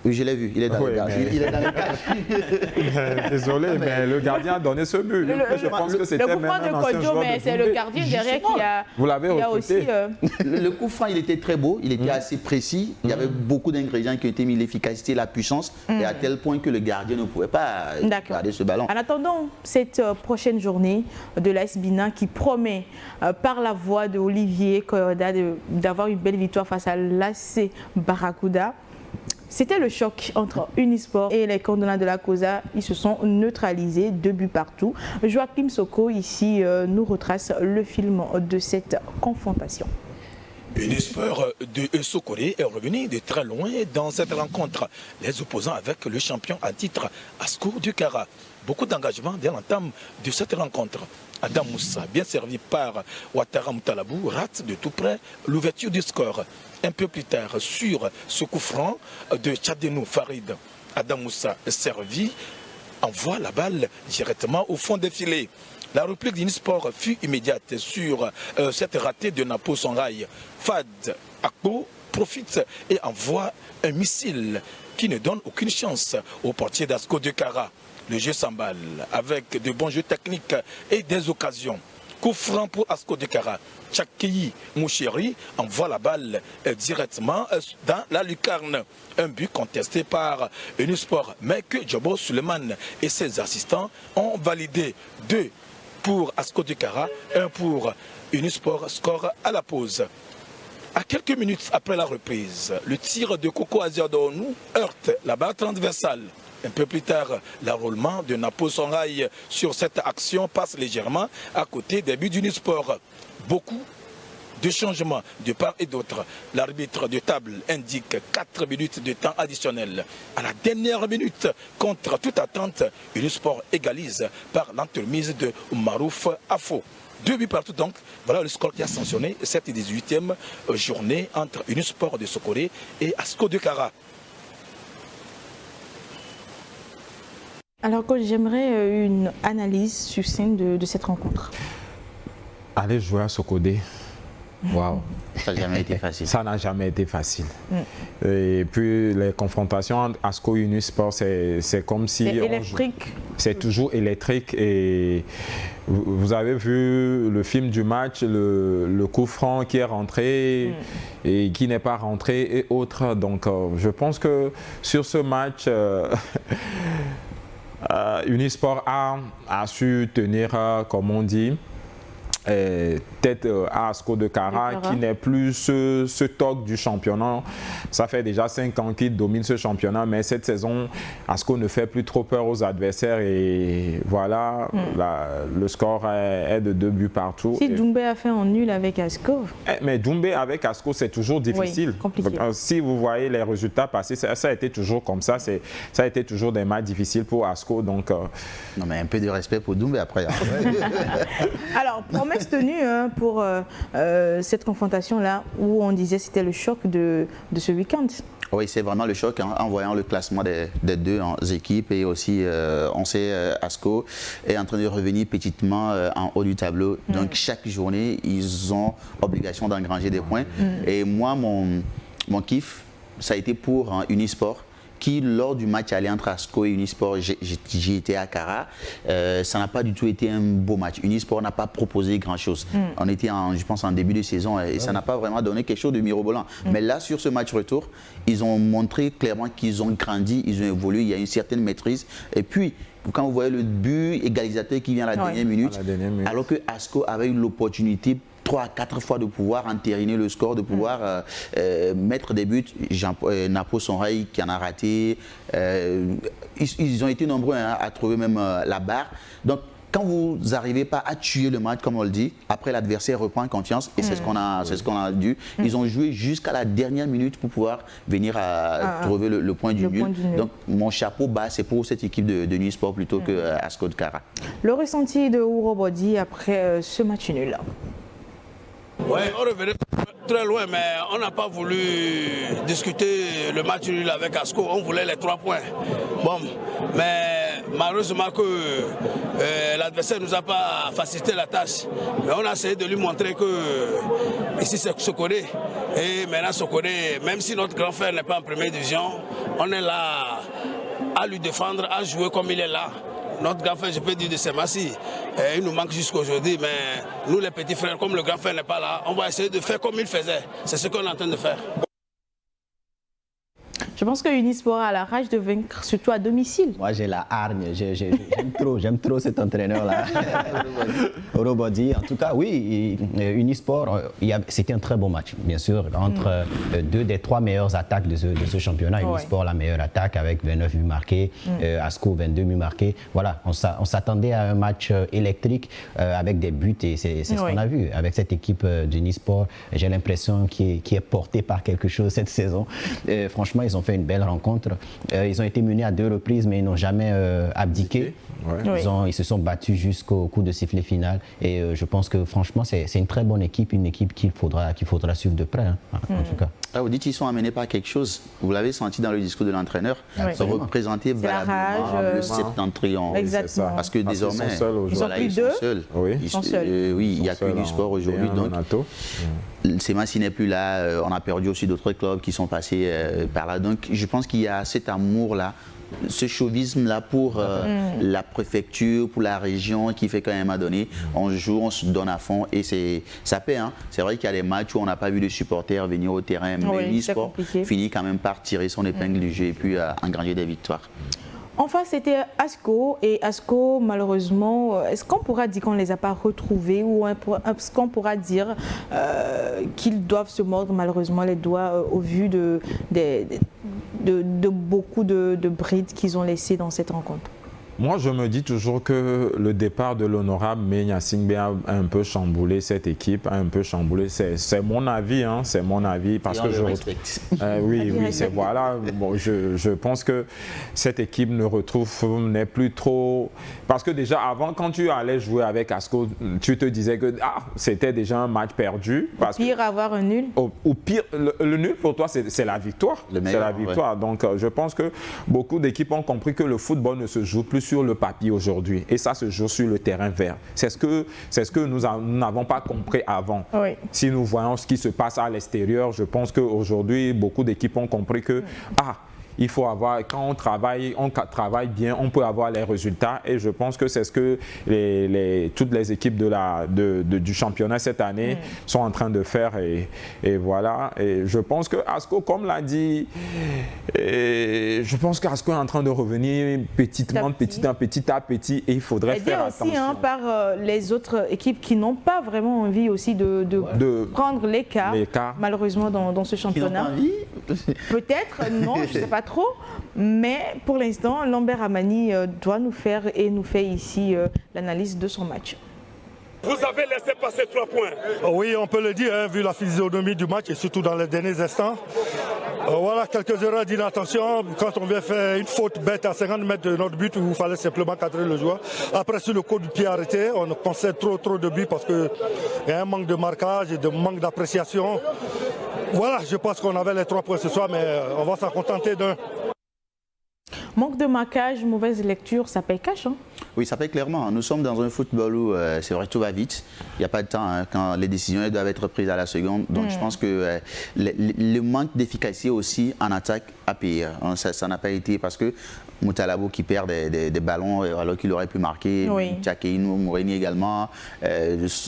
Oui, je l'ai vu, il est dans le gardien. Il est dans le gardien. Désolé, mais le gardien a donné ce but. Je pense que c'était même un ancien joueur mais c'est le gardien derrière qui a... Vous l'avez recruté. Le coup franc, il était très beau, il était assez précis. Il y avait beaucoup d'ingrédients qui ont été mis, l'efficacité, la puissance, et à tel point que le gardien ne pouvait pas garder ce ballon. En attendant cette prochaine journée de l'AS Bina qui promet, par la voix de Olivier Koyoda, d'avoir une belle victoire face à l'AC Barracuda. C'était le choc entre Unisport et les Cordonnades de la Cosa. Ils se sont neutralisés, 2 buts partout. Joachim Soko, ici, nous retrace le film de cette confrontation. Unisport de Sokoré est revenu de très loin dans cette rencontre. Les opposants avec le champion à titre Asko Dukara. Beaucoup d'engagement dès l'entame de cette rencontre. Adam Moussa, bien servi par Ouattara Moutalabou, rate de tout près l'ouverture du score. Un peu plus tard, sur ce coup franc de Tchadenou Farid, Adam Moussa, servi, envoie la balle directement au fond des filets. La réplique d'Unisport fut immédiate sur cette ratée de Napo Songhai. Fad Akpo profite et envoie un missile qui ne donne aucune chance au portier d'Asko Dukara. Le jeu s'emballe avec de bons jeux techniques et des occasions. Coup franc pour Asko Dukara. Tchakei Moucheri envoie la balle directement dans la lucarne. Un but contesté par Unisport, mais que Djobo Suleiman et ses assistants ont validé. 2 pour Asko Dukara, 1 pour Unisport, score à la pause. À quelques minutes après la reprise, le tir de Koko Aziadonou heurte la barre transversale. Un peu plus tard, l'enrôlement de Napo Songhai sur cette action passe légèrement à côté des buts d'Unisport. Beaucoup de changements de part et d'autre. L'arbitre de table indique 4 minutes de temps additionnel. À la dernière minute, contre toute attente, Unisport égalise par l'entremise de Marouf Afo. 2 buts partout donc. Voilà le score qui a sanctionné cette 18e journée entre Unisport de Sokoré et Asko Dukara. Alors, coach, j'aimerais une analyse succincte de cette rencontre. Aller jouer à Sokodé, waouh. Ça n'a jamais été facile. Ça n'a jamais été facile. Et puis les confrontations entre Asko et Unisport, c'est comme si... C'est électrique. C'est toujours électrique. Et vous avez vu le film du match, le coup franc qui est rentré et qui n'est pas rentré et autres. Donc je pense que sur ce match... Unisport a su tenir, comme on dit, tête à Asko Dukara qui n'est plus ce toc du championnat. Ça fait déjà 5 ans qu'il domine ce championnat, mais cette saison, Asko ne fait plus trop peur aux adversaires et voilà, le score est de 2 buts partout. Si Doumbé a fait en nul avec Asko. Mais Doumbé avec Asko, c'est toujours difficile. Oui, compliqué. Si vous voyez les résultats passés, ça a été toujours comme ça. Ça a été toujours des matchs difficiles pour Asko. Donc, non, mais un peu de respect pour Doumbé après. Alors, promesse tenue pour cette confrontation-là où on disait que c'était le choc de ce week-end. Oui, c'est vraiment le choc en voyant le classement des 2 équipes et aussi on sait Asko est en train de revenir petitement en haut du tableau. Donc chaque journée, ils ont obligation d'engranger des points. Et moi, mon kiff, ça a été pour Unisport. Qui, lors du match aller entre Asko et Unisport, j'y étais à Kara, ça n'a pas du tout été un beau match. Unisport n'a pas proposé grand-chose. On était, je pense, en début de saison et ça n'a pas vraiment donné quelque chose de mirobolant. Mais là, sur ce match retour, ils ont montré clairement qu'ils ont grandi, ils ont évolué, il y a une certaine maîtrise. Et puis, quand vous voyez le but égalisateur qui vient à la dernière minute, alors que Asko avait eu l'opportunité 3 à 4 fois de pouvoir entériner le score, de pouvoir mettre des buts. Napo Songhai qui en a raté. Ils ont été nombreux à trouver même la barre. Donc, quand vous n'arrivez pas à tuer le match, comme on le dit, après l'adversaire reprend confiance et c'est ce qu'on a dû. Ils ont joué jusqu'à la dernière minute pour pouvoir venir à trouver le point du nul. Donc mon chapeau bas, c'est pour cette équipe de Unisport plutôt que Asko Dukara. Le ressenti de Ouro Bodi après ce match nul. Oui, on revenait très loin, mais on n'a pas voulu discuter le match nul avec Asko. On voulait les 3 points. Bon, mais malheureusement que l'adversaire ne nous a pas facilité la tâche. Mais on a essayé de lui montrer que ici c'est Sokone. Et maintenant Sokone, même si notre grand frère n'est pas en première division, on est là à lui défendre, à jouer comme il est là. Notre grand frère, je peux dire de Semassi, il nous manque jusqu'à aujourd'hui, mais nous les petits frères, comme le grand frère n'est pas là, on va essayer de faire comme il faisait. C'est ce qu'on est en train de faire. Je pense que Unisport a la rage de vaincre, surtout à domicile. Moi, j'ai la hargne. J'aime trop cet entraîneur-là. Robodi. En tout cas, oui, Unisport, c'était un très bon match, bien sûr, entre deux des trois meilleures attaques de ce championnat. Unisport, la meilleure attaque avec 29 buts marqués, Asco, 22 buts marqués. Voilà, on s'attendait à un match électrique avec des buts et c'est ce qu'on a vu. Avec cette équipe d'Unisport, j'ai l'impression qu'il est porté par quelque chose cette saison. Franchement, ils ont fait une belle rencontre. Ils ont été menés à 2 reprises, mais ils n'ont jamais abdiqué. Ils se sont battus jusqu'au coup de sifflet final. Et je pense que franchement, c'est une très bonne équipe, une équipe qu'il faudra suivre de près, en tout cas. Vous dites qu'ils sont amenés par quelque chose. Vous l'avez senti dans le discours de l'entraîneur. Ils ont représenté valablement le septentrion. Exactement. Parce que désormais, ils sont plus deux. Ils sont seuls. Oui, il n'y a que du sport aujourd'hui. Semassi n'est plus là. On a perdu aussi d'autres clubs qui sont passés par là. Donc je pense qu'il y a cet amour-là, ce chauvisme-là pour la préfecture, pour la région qui fait qu'à un moment donné, on joue, on se donne à fond et ça paie. Hein. C'est vrai qu'il y a des matchs où on n'a pas vu de supporters venir au terrain, mais l'e-sport finit quand même par tirer son épingle du jeu et puis engranger des victoires. Enfin, c'était Asco. Et Asco, malheureusement, est-ce qu'on pourra dire qu'on ne les a pas retrouvés ou est-ce qu'on pourra dire qu'ils doivent se mordre malheureusement les doigts au vu de beaucoup de brides qu'ils ont laissées dans cette rencontre? Moi, je me dis toujours que le départ de l'honorable Menya Singbe a un peu chamboulé cette équipe, a un peu chamboulé. C'est mon avis, hein, c'est mon avis. Parce que c'est voilà. Bon, je pense que cette équipe n'est plus trop. Parce que déjà, avant, quand tu allais jouer avec Asco, tu te disais que c'était déjà un match perdu. Au pire, avoir un nul. Au pire, le nul pour toi, c'est la victoire. C'est la victoire. Donc, je pense que beaucoup d'équipes ont compris que le football ne se joue plus sur le papier aujourd'hui et ça se joue sur le terrain vert. C'est ce que nous n'avons pas compris avant. Si nous voyons ce qui se passe à l'extérieur, je pense qu'aujourd'hui, beaucoup d'équipes ont compris que il faut avoir, quand on travaille bien, on peut avoir les résultats et je pense que c'est ce que toutes les équipes du championnat cette année sont en train de faire et voilà. Et je pense que Asco, comme l'a dit, je pense qu'Asco est en train de revenir petit à petit et il faudrait faire attention. Aussi par les autres équipes qui n'ont pas vraiment envie aussi de prendre l'écart malheureusement dans ce championnat. Peut-être, non, je ne sais pas trop, mais pour l'instant, Lambert Amani doit nous faire et nous fait ici l'analyse de son match. Vous avez laissé passer 3 points. Oui, on peut le dire, hein, vu la physionomie du match et surtout dans les derniers instants. Voilà quelques erreurs d'inattention. Quand on vient faire une faute bête à 50 mètres de notre but où il fallait simplement cadrer le joueur. Après, sur le coup du pied arrêté, on concède trop de buts parce qu'il y a un manque de marquage et de manque d'appréciation. Voilà, je pense qu'on avait les 3 points ce soir, mais on va s'en contenter d'un. Manque de marquage, mauvaise lecture, ça paye cash, hein? Oui, ça paye clairement. Nous sommes dans un football où c'est vrai, tout va vite. Il n'y a pas de temps quand les décisions doivent être prises à la seconde. Donc je pense que le manque d'efficacité aussi en attaque a payé. Ça n'a pas été parce que Moutalabo qui perd des ballons alors qu'il aurait pu marquer, Tchakeino, Moureni également,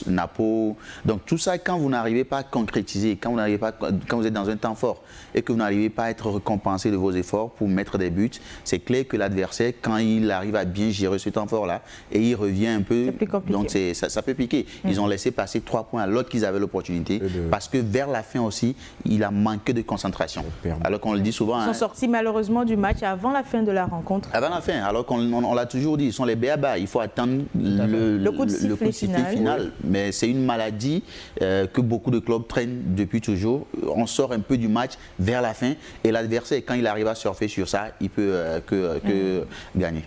Napo. Donc tout ça, quand vous n'arrivez pas à concrétiser, quand vous êtes dans un temps fort et que vous n'arrivez pas à être récompensé de vos efforts pour mettre des buts, c'est clair que l'adversaire, quand il arrive à bien gérer ce temps fort-là, et il revient un peu, donc ça peut piquer. Ils ont laissé passer 3 points alors qu'ils avaient l'opportunité, parce que vers la fin aussi, il a manqué de concentration. Alors qu'on le dit souvent. Ils sont sortis malheureusement du match avant la fin de la rencontre. Avant la fin, alors qu'on l'a toujours dit, ils sont les béabas, il faut attendre le coup de sifflet final. Mais c'est une maladie que beaucoup de clubs traînent depuis toujours. On sort un peu du match vers la fin et l'adversaire, quand il arrive à surfer sur ça, il peut que gagner.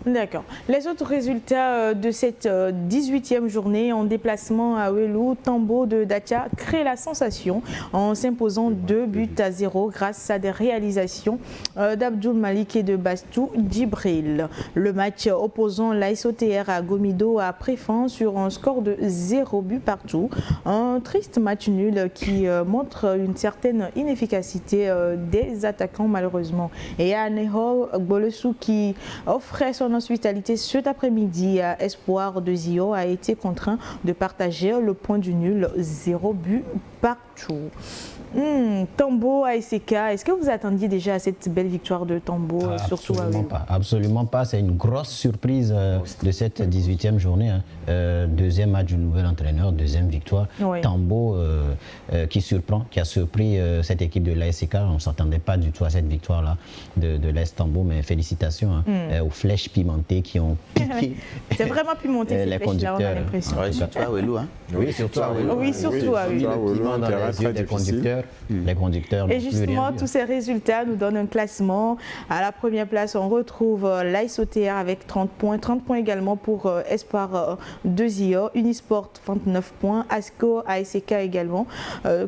D'accord. Les autres résultats de cette 18e journée en déplacement à Welu, Tambo de Datia crée la sensation en s'imposant 2-0 grâce à des réalisations d'Abdul Malik et de Bastou Djibril. Le match opposant l'AS OTR à Gomido a pris fin sur un score de 0 but partout. Un triste match nul qui montre une certaine inefficacité des attaquants malheureusement. Et Aneho Gbolesou qui offrait son hospitalité cet après-midi à Espoir de Zio a été contraint de partager le point du nul 0 but partout. Tambo ASK, est-ce que vous attendiez déjà à cette belle victoire de Tambo, surtout à Welu? Absolument pas. C'est une grosse surprise de cette 18e journée. Deuxième match du nouvel entraîneur, deuxième victoire. Oui. Tambo qui a surpris cette équipe de l'ASK. On ne s'attendait pas du tout à cette victoire-là de l'AS Tambo, mais félicitations aux flèches pimentées qui ont piqué. C'est vraiment pimenté les conducteurs. On a l'impression. Surtout à Welu. Oui, surtout à Welu. Oui, surtout à Welu. Les conducteurs. Et justement, tous ces résultats nous donnent un classement. À la première place, on retrouve l'AS OTR avec 30 points. 30 points également pour Espoir de Zio. Unisport, 39 points. ASCO, ASK également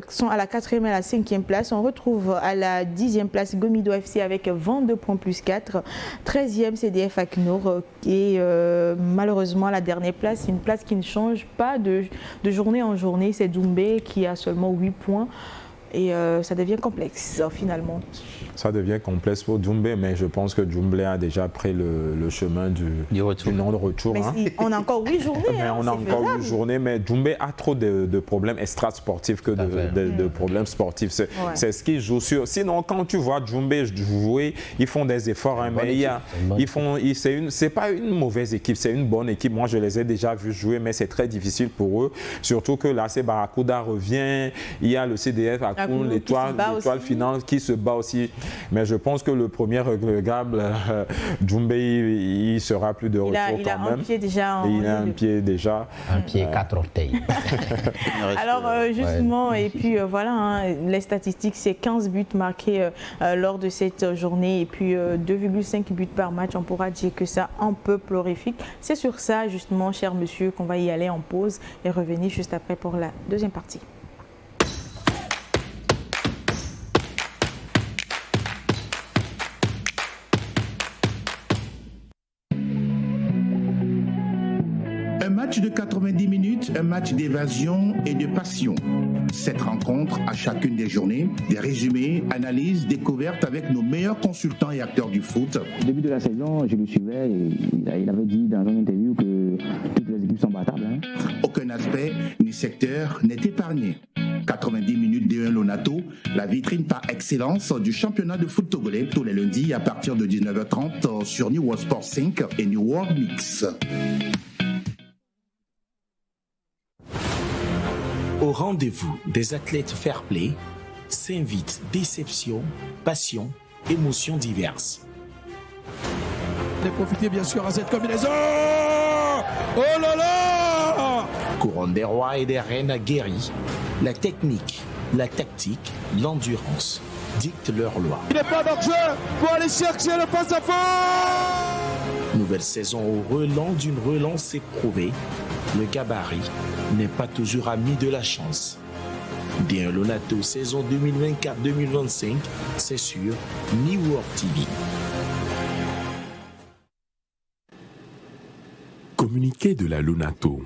sont à la 4e et à la 5e place. On retrouve à la 10e place Gomido FC avec 22 points plus 4. 13e CDF Aknour. Et malheureusement, la dernière place, une place qui ne change pas de journée en journée. C'est Doumbé qui a seulement 8 points. Et ça devient complexe finalement. Ça devient complexe pour Doumbé, mais je pense que Doumbé a déjà pris le chemin du non-retour. Mais on a encore 8 journées. On a encore 8 journées, mais Doumbé a trop de problèmes extra-sportifs que de problèmes sportifs. C'est ce qui joue sur. Sinon, quand tu vois Doumbé jouer, ils font des efforts, mais c'est pas une mauvaise équipe, c'est une bonne équipe. Moi, je les ai déjà vus jouer, mais c'est très difficile pour eux. Surtout que là, c'est Barracuda revient, il y a le CDF à l'étoile finale qui se bat aussi. Mais je pense que le premier regrettable, Doumbé, il sera plus de retour quand même. Il a un pied déjà. Un pied, 4 orteils. Alors justement, et puis voilà, les statistiques, c'est 15 buts marqués lors de cette journée et puis 2,5 buts par match. On pourra dire que ça un peu plorifique. C'est sur ça justement, cher monsieur, qu'on va y aller en pause et revenir juste après pour la deuxième partie. Un match de 90 minutes, un match d'évasion et de passion. Cette rencontre, à chacune des journées, des résumés, analyses, découvertes avec nos meilleurs consultants et acteurs du foot. Au début de la saison, je le suivais et il avait dit dans une interview que toutes les équipes sont battables. Aucun aspect ni secteur n'est épargné. 90 minutes de 1 Lonato, la vitrine par excellence du championnat de foot togolais tous les lundis à partir de 19h30 sur New World Sports 5 et New World Mix. Au rendez-vous des athlètes fair-play s'invitent déception, passion, émotions diverses. De profiter bien sûr à cette combinaison. Oh là là! Couronne des rois et des reines aguerris, la technique, la tactique, l'endurance dictent leur loi. Il n'est pas d'enjeu pour aller chercher le passe-à-fond. Nouvelle saison au relent d'une relance éprouvée. Le gabarit n'est pas toujours ami de la chance. D1 Lonato saison 2024-2025, c'est sur New World TV. Communiqué de la Lonato.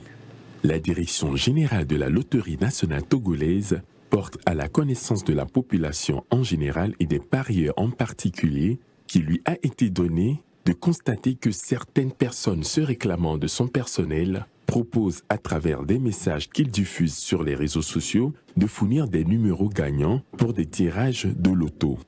La Direction générale de la Loterie nationale togolaise porte à la connaissance de la population en général et des parieurs en particulier qu'il lui a été donné de constater que certaines personnes se réclamant de son personnel proposent à travers des messages qu'ils diffusent sur les réseaux sociaux de fournir des numéros gagnants pour des tirages de loto.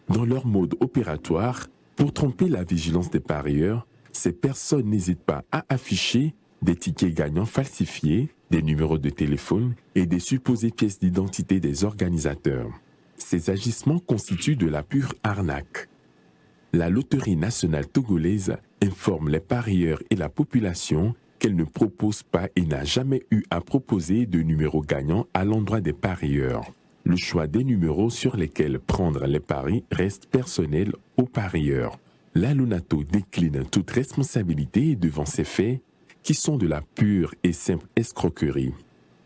Dans leur mode opératoire, pour tromper la vigilance des parieurs, ces personnes n'hésitent pas à afficher des tickets gagnants falsifiés, des numéros de téléphone et des supposées pièces d'identité des organisateurs. Ces agissements constituent de la pure arnaque. La Loterie nationale togolaise informe les parieurs et la population qu'elle ne propose pas et n'a jamais eu à proposer de numéros gagnants à l'endroit des parieurs. Le choix des numéros sur lesquels prendre les paris reste personnel aux parieurs. la Lonato décline toute responsabilité devant ces faits qui sont de la pure et simple escroquerie.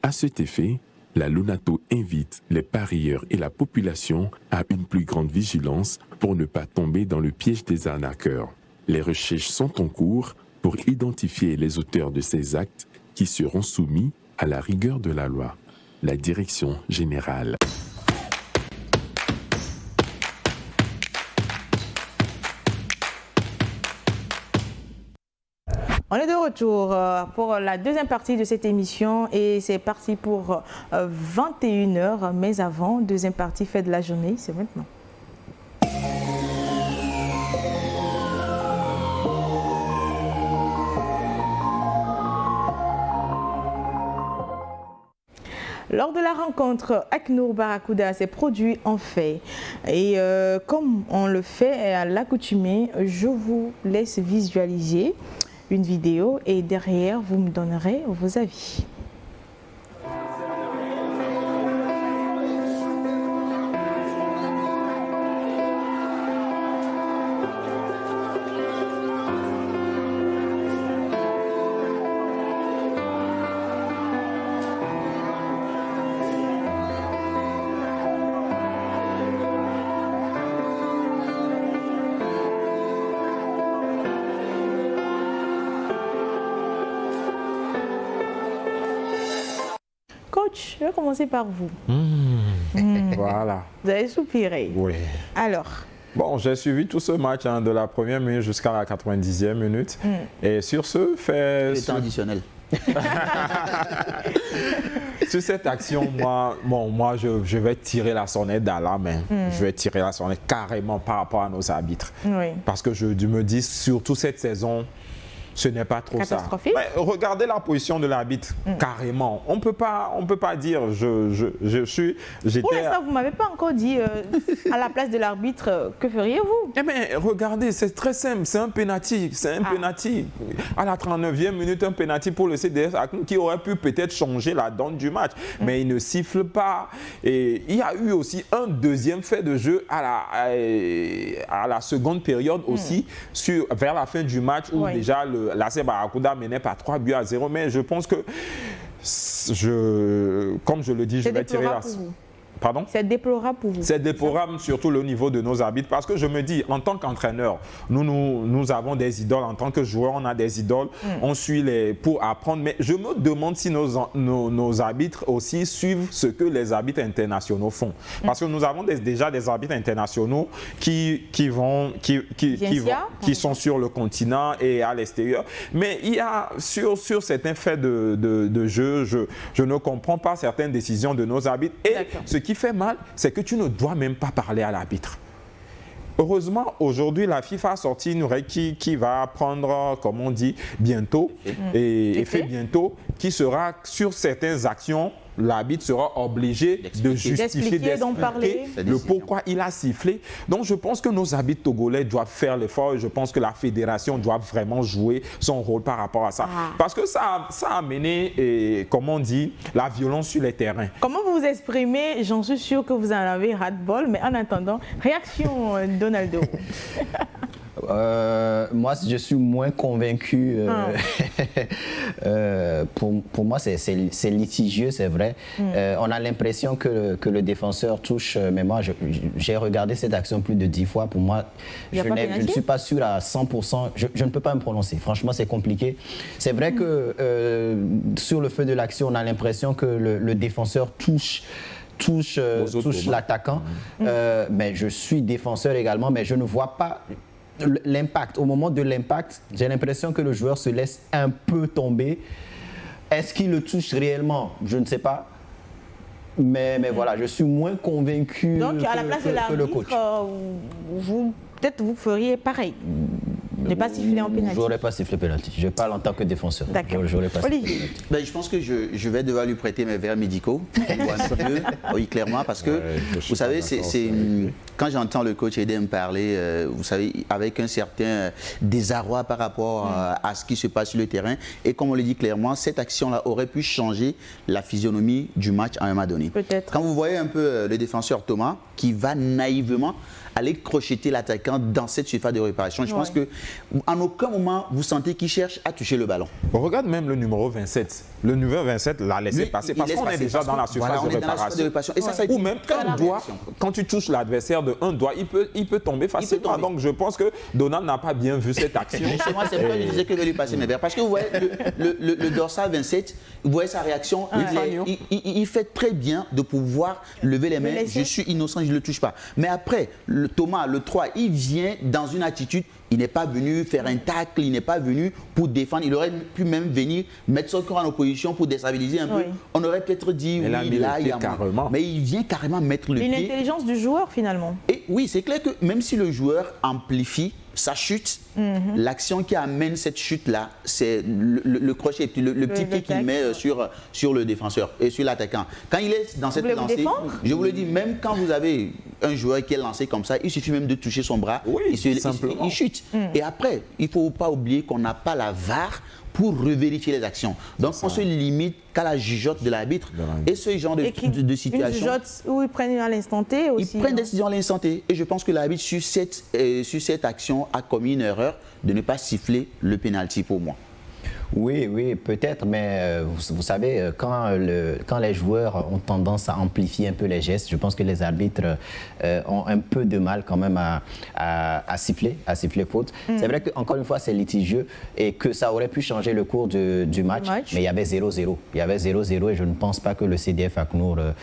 À cet effet, la Lonato invite les parieurs et la population à une plus grande vigilance pour ne pas tomber dans le piège des arnaqueurs. Les recherches sont en cours pour identifier les auteurs de ces actes qui seront soumis à la rigueur de la loi. La direction générale. On est de retour pour la deuxième partie de cette émission et c'est parti pour 21h. Mais avant, deuxième partie, fait de la journée, c'est maintenant. Lors de la rencontre, ACNUR Barracuda s'est produit en fait. Et comme on le fait à l'accoutumée, je vous laisse visualiser une vidéo et derrière, vous me donnerez vos avis. Coach, je vais commencer par vous. Voilà. Vous avez soupiré. Oui. Alors. Bon, j'ai suivi tout ce match de la première minute jusqu'à la 90e minute. Et sur ce fait... Le temps additionnel. Sur cette action, moi je vais tirer la sonnette d'alarme. Je vais tirer la sonnette carrément par rapport à nos arbitres. Oui. Parce que je me dis, surtout cette saison, ce n'est pas trop ça. Mais regardez la position de l'arbitre, carrément. On peut pas dire, j'étais... Pour l'instant, vous ne m'avez pas encore dit, à la place de l'arbitre, que feriez-vous? Eh bien, regardez, c'est très simple, c'est un pénalty. C'est un pénalty. À la 39e minute, un pénalty pour le CDS qui aurait pu peut-être changer la donne du match. Mais il ne siffle pas. Et il y a eu aussi un deuxième fait de jeu à la seconde période aussi, vers la fin du match, où déjà l'AC Barracuda menait par 3-0. Mais je pense que, comme je le dis, je vais tirer la... Pardon? C'est déplorable pour vous. C'est déplorable, surtout le niveau de nos arbitres, parce que je me dis, en tant qu'entraîneur, nous avons des idoles, en tant que joueur, on a des idoles, on suit pour apprendre, mais je me demande si nos arbitres aussi suivent ce que les arbitres internationaux font. Parce que nous avons déjà des arbitres internationaux qui sont sur le continent et à l'extérieur. Mais il y a, sur certains faits de jeu, je ne comprends pas certaines décisions de nos arbitres. Et ce qui fait mal, c'est que tu ne dois même pas parler à l'arbitre. Heureusement, aujourd'hui, la FIFA a sorti une règle qui va prendre, comme on dit, bientôt, et fait bientôt, qui sera sur certaines actions, l'arbitre sera obligé de justifier, d'expliquer le pourquoi il a sifflé. Donc, je pense que nos arbitres togolais doivent faire l'effort et je pense que la fédération doit vraiment jouer son rôle par rapport à ça. Parce que ça a amené, comme on dit, la violence sur les terrains. Comment vous vous exprimez? J'en suis sûr que vous en avez ras-le-bol, mais en attendant, réaction Donaldo. Moi, je suis moins convaincu. Pour moi, c'est litigieux, c'est vrai. On a l'impression que le défenseur touche, mais moi, j'ai regardé cette action plus de 10 fois. Pour moi, je ne suis pas sûr à 100%. Je ne peux pas me prononcer. Franchement, c'est compliqué. C'est vrai que sur le feu de l'action, on a l'impression que le défenseur touche l'attaquant. Mais je suis défenseur également, mais je ne vois pas l'impact. Au moment de l'impact, j'ai l'impression que le joueur se laisse un peu tomber. Est-ce qu'il le touche réellement? Je ne sais pas. Mais voilà, je suis moins convaincu Donc, à la place de l'arbitre, peut-être vous feriez pareil. Ne pas siffler en pénalty. Je n'aurais pas sifflé pénalty. Je parle en tant que défenseur. D'accord. Olivier. Ben, je pense que je vais devoir lui prêter mes verres médicaux. Oui, clairement, parce que vous savez, quand j'entends le coach Edem parler, vous savez, avec un certain désarroi par rapport à ce qui se passe sur le terrain, et comme on le dit clairement, cette action-là aurait pu changer la physionomie du match à un moment donné. Peut-être. Quand vous voyez un peu le défenseur Thomas, qui va naïvement aller crocheter l'attaquant dans cette surface de réparation, je pense qu'en aucun moment, vous sentez qu'il cherche à toucher le ballon. On regarde même le numéro 27. Le numéro 27 l'a laissé passer parce qu'on est déjà dans la surface de réparation. Et ça, ou même quand tu touches l'adversaire de un doigt, il peut tomber facilement. Donc je pense que Donald n'a pas bien vu cette action. Justement, c'est pourquoi je disais que je vais lui passer mes verres. Parce que vous voyez, le dorsal 27, vous voyez sa réaction, il fait très bien de pouvoir lever les mains. Je suis innocent, je ne le touche pas. Mais après, Thomas, le 3, il vient dans une attitude, il n'est pas venu faire un tacle, il n'est pas venu pour défendre, il aurait pu même venir mettre son corps en opposition pour déstabiliser un peu. On aurait peut-être dit, là, il y a carrément. Mais il vient carrément mettre le pied. L'intelligence du joueur, finalement. Et oui, c'est clair que même si le joueur amplifie sa chute, l'action qui amène cette chute-là, c'est le crochet, puis le petit pied qu'il met sur le défenseur et sur l'attaquant. Quand il est dans cette lancée, je vous le dis, même quand vous avez un joueur qui est lancé comme ça, il suffit même de toucher son bras, il chute. Et après, il ne faut pas oublier qu'on n'a pas la VAR pour revérifier les actions. Donc on se limite qu'à la jugeote de l'arbitre. Et ce genre de situation... Une jugeote où ils prennent à l'instant T aussi. Ils prennent des décisions à l'instant T. Et je pense que l'arbitre, sur cette action, a commis une erreur de ne pas siffler le pénalty pour moi. Oui, peut-être, mais vous savez, quand les joueurs ont tendance à amplifier un peu les gestes, je pense que les arbitres ont un peu de mal quand même à siffler faute. C'est vrai qu'encore une fois, c'est litigieux et que ça aurait pu changer le cours du match, mais il y avait 0-0. Il y avait 0-0 et je ne pense pas que le CDF ACNUR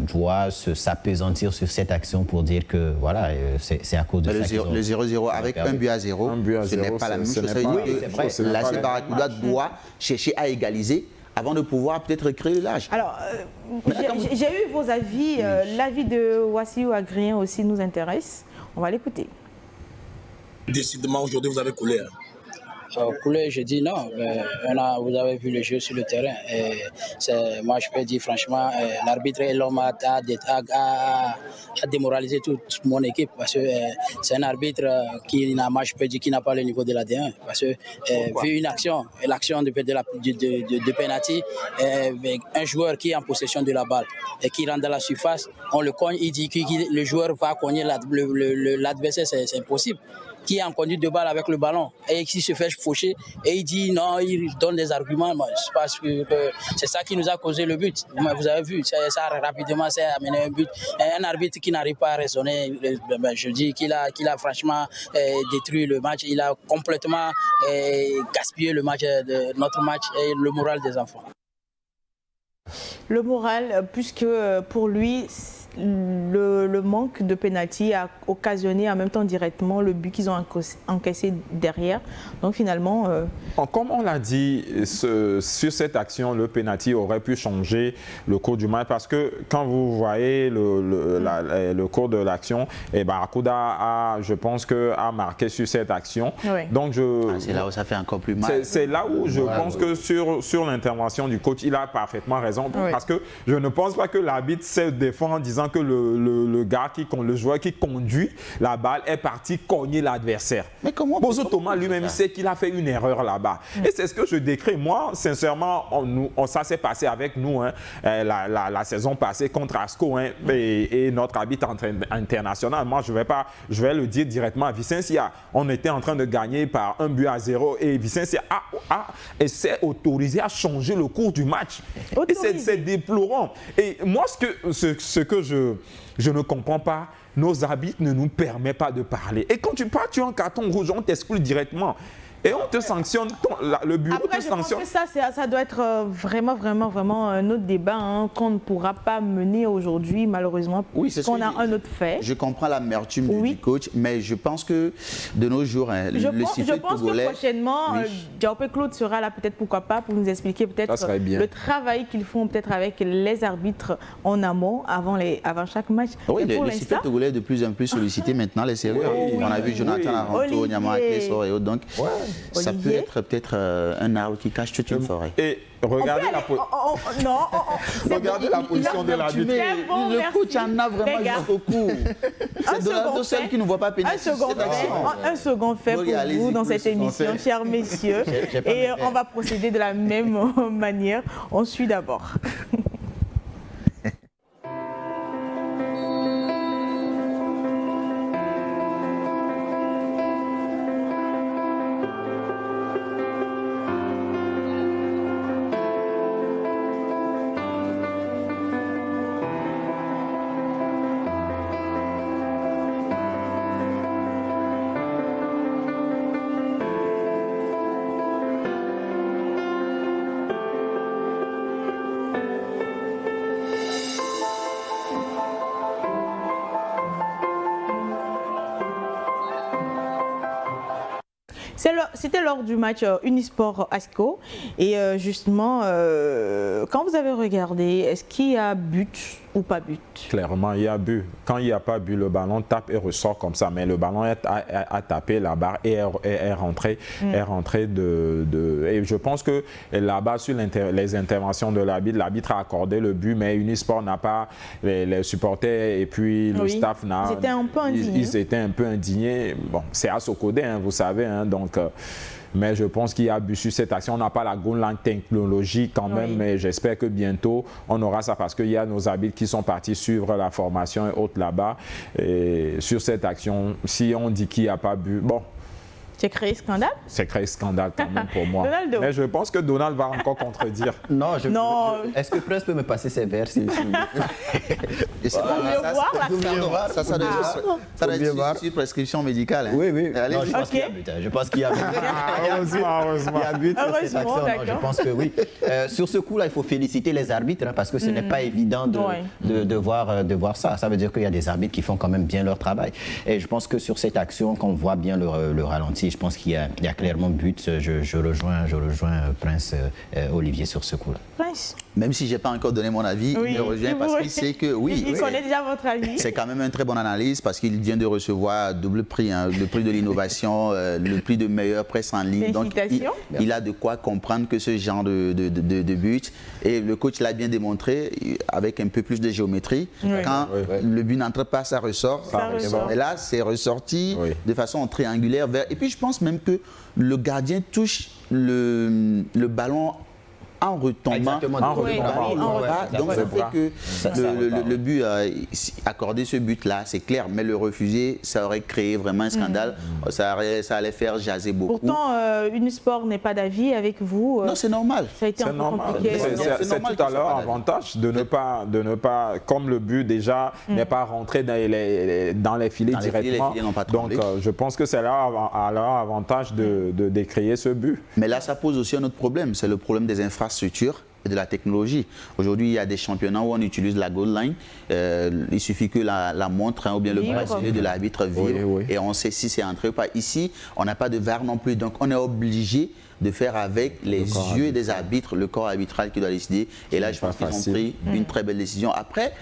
doit s'appesantir sur cette action pour dire que voilà, c'est à cause de ça. Le 0-0 avec un but à 0, ce n'est pas la même chose. La Barracuda doit chercher à égaliser avant de pouvoir peut-être créer le large. Alors, j'ai eu vos avis. L'avis de Wassiou Agrien aussi nous intéresse. On va l'écouter. Décidément, aujourd'hui, vous avez coulé. Coulé, je dis non. Vous avez vu le jeu sur le terrain. Moi, je peux dire franchement, l'arbitre et l'homme a démoralisé toute mon équipe parce que c'est un arbitre qui n'a pas le niveau de la D1. Parce que vu une action, l'action de penalty, un joueur qui est en possession de la balle et qui rentre dans la surface, on le cogne, il dit que le joueur va cogner l'adversaire, c'est impossible. Qui est en conduite de balle avec le ballon et qui se fait faucher et il dit non, il donne des arguments. Moi, je pense que c'est ça qui nous a causé le but. Vous avez vu, ça rapidement, ça a amené un but. Un arbitre qui n'arrive pas à raisonner, je dis qu'il a franchement détruit le match. Il a complètement gaspillé le match, notre match et le moral des enfants. Le moral, puisque pour lui, le manque de pénalty a occasionné en même temps directement le but qu'ils ont encaissé derrière. Donc finalement... Comme on l'a dit, sur cette action, le pénalty aurait pu changer le cours du match parce que quand vous voyez le cours de l'action, Barracuda je pense a marqué sur cette action. Oui. Donc c'est là où ça fait encore plus mal. C'est là où je pense que sur l'intervention du coach, il a parfaitement raison parce que je ne pense pas que l'arbitre se défend en disant que le joueur qui conduit la balle est parti cogner l'adversaire. Mais comment Bozo Thomas lui-même sait qu'il a fait une erreur là-bas. Et c'est ce que je décris. Moi, sincèrement, ça s'est passé avec nous la saison passée contre Asco et notre arbitre international. Moi, je vais le dire directement à Vicencia. On était en train de gagner par 1-0 et Vicencia s'est autorisé à changer le cours du match. Et c'est déplorant. Et moi, ce que je ne comprends pas, nos arbitres ne nous permettent pas de parler. Et quand tu parles, tu as un carton rouge, on t'exclut directement. Et on te sanctionne, le bureau te sanctionne. Après, je pense que ça doit être vraiment un autre débat qu'on ne pourra pas mener aujourd'hui, malheureusement, qu'on a un autre fait. Je comprends l'amertume du coach, mais je pense que de nos jours, je pense que prochainement, Diaopé Claude sera là peut-être, pourquoi pas, pour nous expliquer peut-être le travail qu'ils font peut-être avec les arbitres en amont, avant chaque match. Oui, le CIFET togolais est de plus en plus sollicité maintenant, les séries. On a vu Jonathan Aranto, Niama Klesor et autres. Donc, Ça peut être peut-être un arbre qui cache toute une forêt. Et regardez la position de l'arbitre. Le coach en a vraiment beaucoup. C'est Donaldo seul qui ne voit pas pénaliser cette action. Un second fait pour vous dans cette émission, chers messieurs. Et on va procéder de la même manière. On suit d'abord. C'était lors du match Unisport Asco et justement, quand vous avez regardé, est-ce qu'il y a but ou pas but? Clairement, il y a but. Quand il n'y a pas but, le ballon tape et ressort comme ça, mais le ballon a tapé la barre et est rentré, et je pense que là-bas, sur les interventions de l'arbitre a accordé le but, mais Unisport n'a pas, les supporters et puis le staff n'a... Ils étaient un peu indignés. Ils étaient un peu indignés. Bon, c'est à Socodé, hein, vous savez, hein, donc... mais je pense qu'il y a abus sur cette action. On n'a pas la goal line technologie quand même, mais j'espère que bientôt on aura ça parce qu'il y a nos arbitres qui sont partis suivre la formation et autres là-bas. Et sur cette action, si on dit qu'il n'y a pas but, bon. C'est créé scandale? C'est créé scandale quand même pour moi. Donaldo. Mais je pense que Donald va encore contredire. Non, est-ce que Prince peut me passer ses vers s'il vous plaît? Ça doit être sur prescription médicale. Hein. Oui, oui. Allez, je pense qu'il y a but. Je pense qu'il y a but. Heureusement. Il y a but sur cette action. Non, je pense que oui. Sur ce coup-là, il faut féliciter les arbitres hein, parce que ce n'est pas évident de voir ça. Ça veut dire qu'il y a des arbitres qui font quand même bien leur travail. Et je pense que sur cette action, quand on voit bien le ralenti, je pense qu'il y a clairement but. Je rejoins Prince Olivier sur ce coup-là. Prince. Même si je n'ai pas encore donné mon avis, il me rejoint parce qu'il sait que il connaît déjà votre avis. C'est quand même une très bonne analyse parce qu'il vient de recevoir double prix, hein, le prix de l'innovation, le prix de meilleure presse en ligne. Donc il a de quoi comprendre que ce genre de but. Et le coach l'a bien démontré avec un peu plus de géométrie. Quand le but n'entre pas, ça ressort. Et là, c'est ressorti de façon triangulaire. Et puis je pense même que le gardien touche le ballon en retombant. Donc ça fait que le but, accorder ce but-là, c'est clair, mais le refuser, ça aurait créé vraiment un scandale. Ça allait faire jaser beaucoup. Pourtant, Unisport n'est pas d'avis avec vous. Non, c'est normal. Ça a été un peu compliqué. C'est tout à leur avantage de ne pas, comme le but déjà n'est pas rentré dans les filets directement. Donc je pense que c'est à leur avantage de décrier ce but. Mais là, ça pose aussi un autre problème, c'est le problème des infrastructures et de la technologie. Aujourd'hui, il y a des championnats où on utilise la goal line. Il suffit que la montre ou bien le bracelet de l'arbitre vibre et on sait si c'est entré ou pas. Ici, on n'a pas de VAR non plus, donc on est obligé de faire avec les yeux des arbitres, le corps arbitral qui doit décider. Et là, je pense qu'ils ont pris une très belle décision. Après,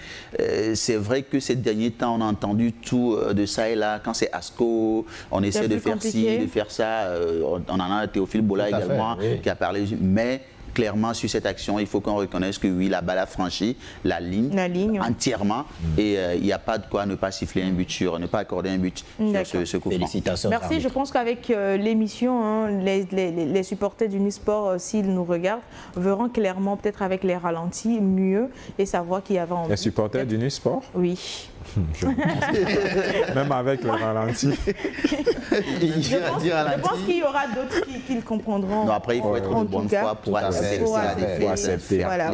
c'est vrai que ces derniers temps, on a entendu tout de ça et là. Quand c'est ASCO, on essaie de faire ci, de faire ça. On en a Théophile Bola également qui a parlé. Mais clairement, sur cette action, il faut qu'on reconnaisse que oui, la balle a franchi la ligne entièrement et il n'y a pas de quoi ne pas siffler un but ne pas accorder un but sur ce coup. Félicitations. Merci. Je pense qu'avec l'émission, les supporters d'Unisport, s'ils nous regardent, verront clairement, peut-être avec les ralentis, mieux et savoir qu'il y avait envie. Les supporters d'Unisport? Oui. Même avec le ralenti. Je pense qu'il y aura d'autres qui le comprendront. Non, après, il faut être de bonne foi pour accepter. Voilà.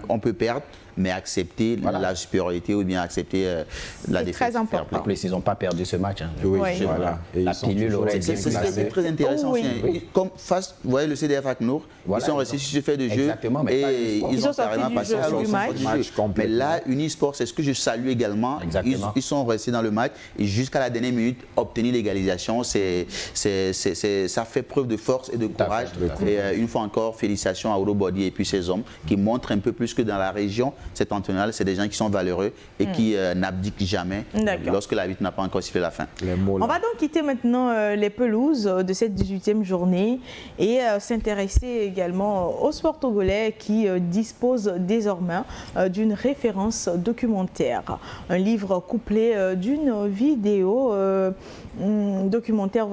On peut perdre, mais accepter la supériorité ou bien accepter la défaite. C'est très important. Ils n'ont pas perdu ce match. Hein. Voilà. La pilule aurait été C'est très intéressant. Comme face, vous voyez le CDF Aknour, ils sont restés sur ce fait de jeu et ils ont carrément passé à l'autre match. Mais là, Unisport, c'est ce que je salue également. Ils sont restés dans le match et jusqu'à la dernière minute, obtenir l'égalisation, ça fait preuve de force et de courage. Et une fois encore, félicitations à Orobody et puis ses hommes qui montrent un peu plus que dans la région cet entraîneur, c'est des gens qui sont valeureux et qui n'abdiquent jamais lorsque l'arbitre n'a pas encore sifflé la fin. On va donc quitter maintenant les pelouses de cette 18e journée et s'intéresser également au sport togolais qui dispose désormais d'une référence documentaire. Un livre couplé d'une vidéo documentaire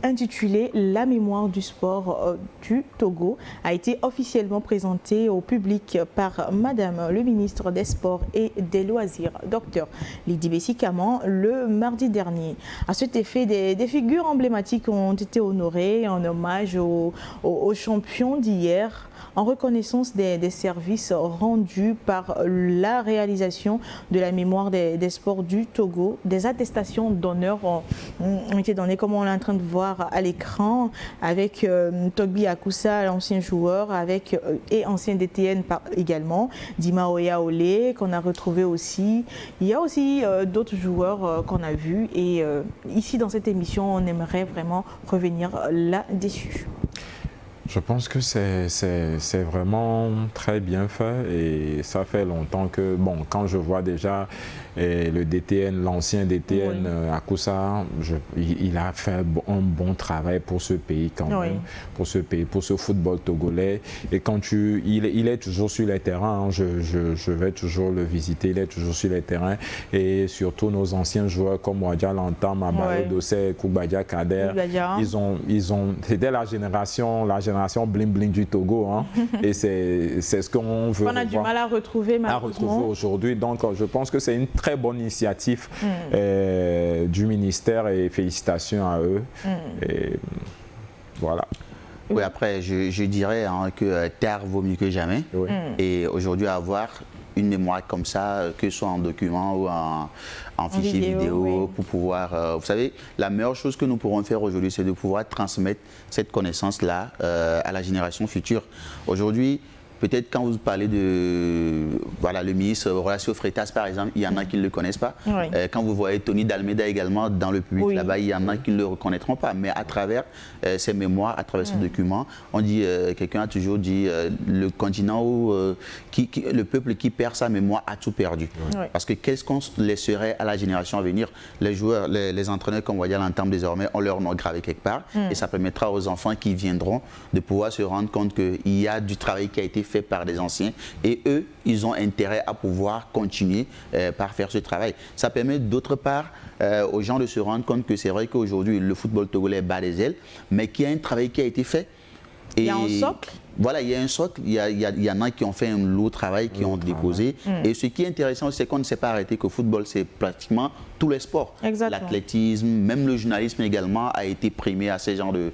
intitulé « La mémoire du sport du Togo » a été officiellement présenté au public par Madame le ministre des Sports et des Loisirs, Dr Lydie Bessi-Caman, le mardi dernier. À cet effet, des figures emblématiques ont été honorées en hommage aux champions d'hier, en reconnaissance des services rendus par la réalisation de la mémoire des sports du Togo. Des attestations d'honneur ont été données, comme on est en train de voir à l'écran, avec Togbi Akoussa, l'ancien joueur, et ancien DTN également, Dima Oyaolé, qu'on a retrouvé aussi. Il y a aussi d'autres joueurs qu'on a vus, et ici dans cette émission, on aimerait vraiment revenir là-dessus. Je pense que c'est vraiment très bien fait et ça fait longtemps que, bon, quand je vois déjà le DTN, l'ancien DTN Akoussa, il a fait un bon travail pour ce pays quand même, pour ce pays, pour ce football togolais. Et quand il est toujours sur les terrains, hein, je vais toujours le visiter, il est toujours sur les terrains. Et surtout nos anciens joueurs comme Wadja Lantam, Abayo Dossé, Koubadia Kader, c'était la génération bling bling du Togo, hein, et c'est ce qu'on veut. On a du mal à retrouver aujourd'hui. Donc je pense que c'est une très bonne initiative du ministère et félicitations à eux. Et voilà. Oui, après, je dirais que terre vaut mieux que jamais. Et aujourd'hui, avoir une mémoire comme ça, que ce soit en document ou en fichier vidéo pour pouvoir... vous savez, la meilleure chose que nous pourrons faire aujourd'hui, c'est de pouvoir transmettre cette connaissance-là à la génération future. Aujourd'hui, peut-être quand vous parlez de le ministre Horacio Freitas, par exemple, il y en a qui ne le connaissent pas. Quand vous voyez Tony Dalmeida également dans le public là-bas, il y en a qui ne le reconnaîtront pas. Mais à travers ces mémoires, à travers ces documents, on dit, quelqu'un a toujours dit, le continent où le peuple qui perd sa mémoire a tout perdu. Parce que qu'est-ce qu'on laisserait à la génération à venir? Les joueurs, les entraîneurs comme Wadja Lantam désormais ont leur nom gravé quelque part et ça permettra aux enfants qui viendront de pouvoir se rendre compte qu'il y a du travail qui a été fait par des anciens et eux, ils ont intérêt à pouvoir continuer par faire ce travail. Ça permet d'autre part aux gens de se rendre compte que c'est vrai qu'aujourd'hui le football togolais bat des ailes, mais qu'il y a un travail qui a été fait. Et il y a un socle. Voilà, il y a un socle, il y en a qui ont fait un lourd travail, qui ont déposé. Et ce qui est intéressant, c'est qu'on ne s'est pas arrêté qu'au football, c'est pratiquement tous les sports. L'athlétisme, même le journalisme également a été primé à ce genre de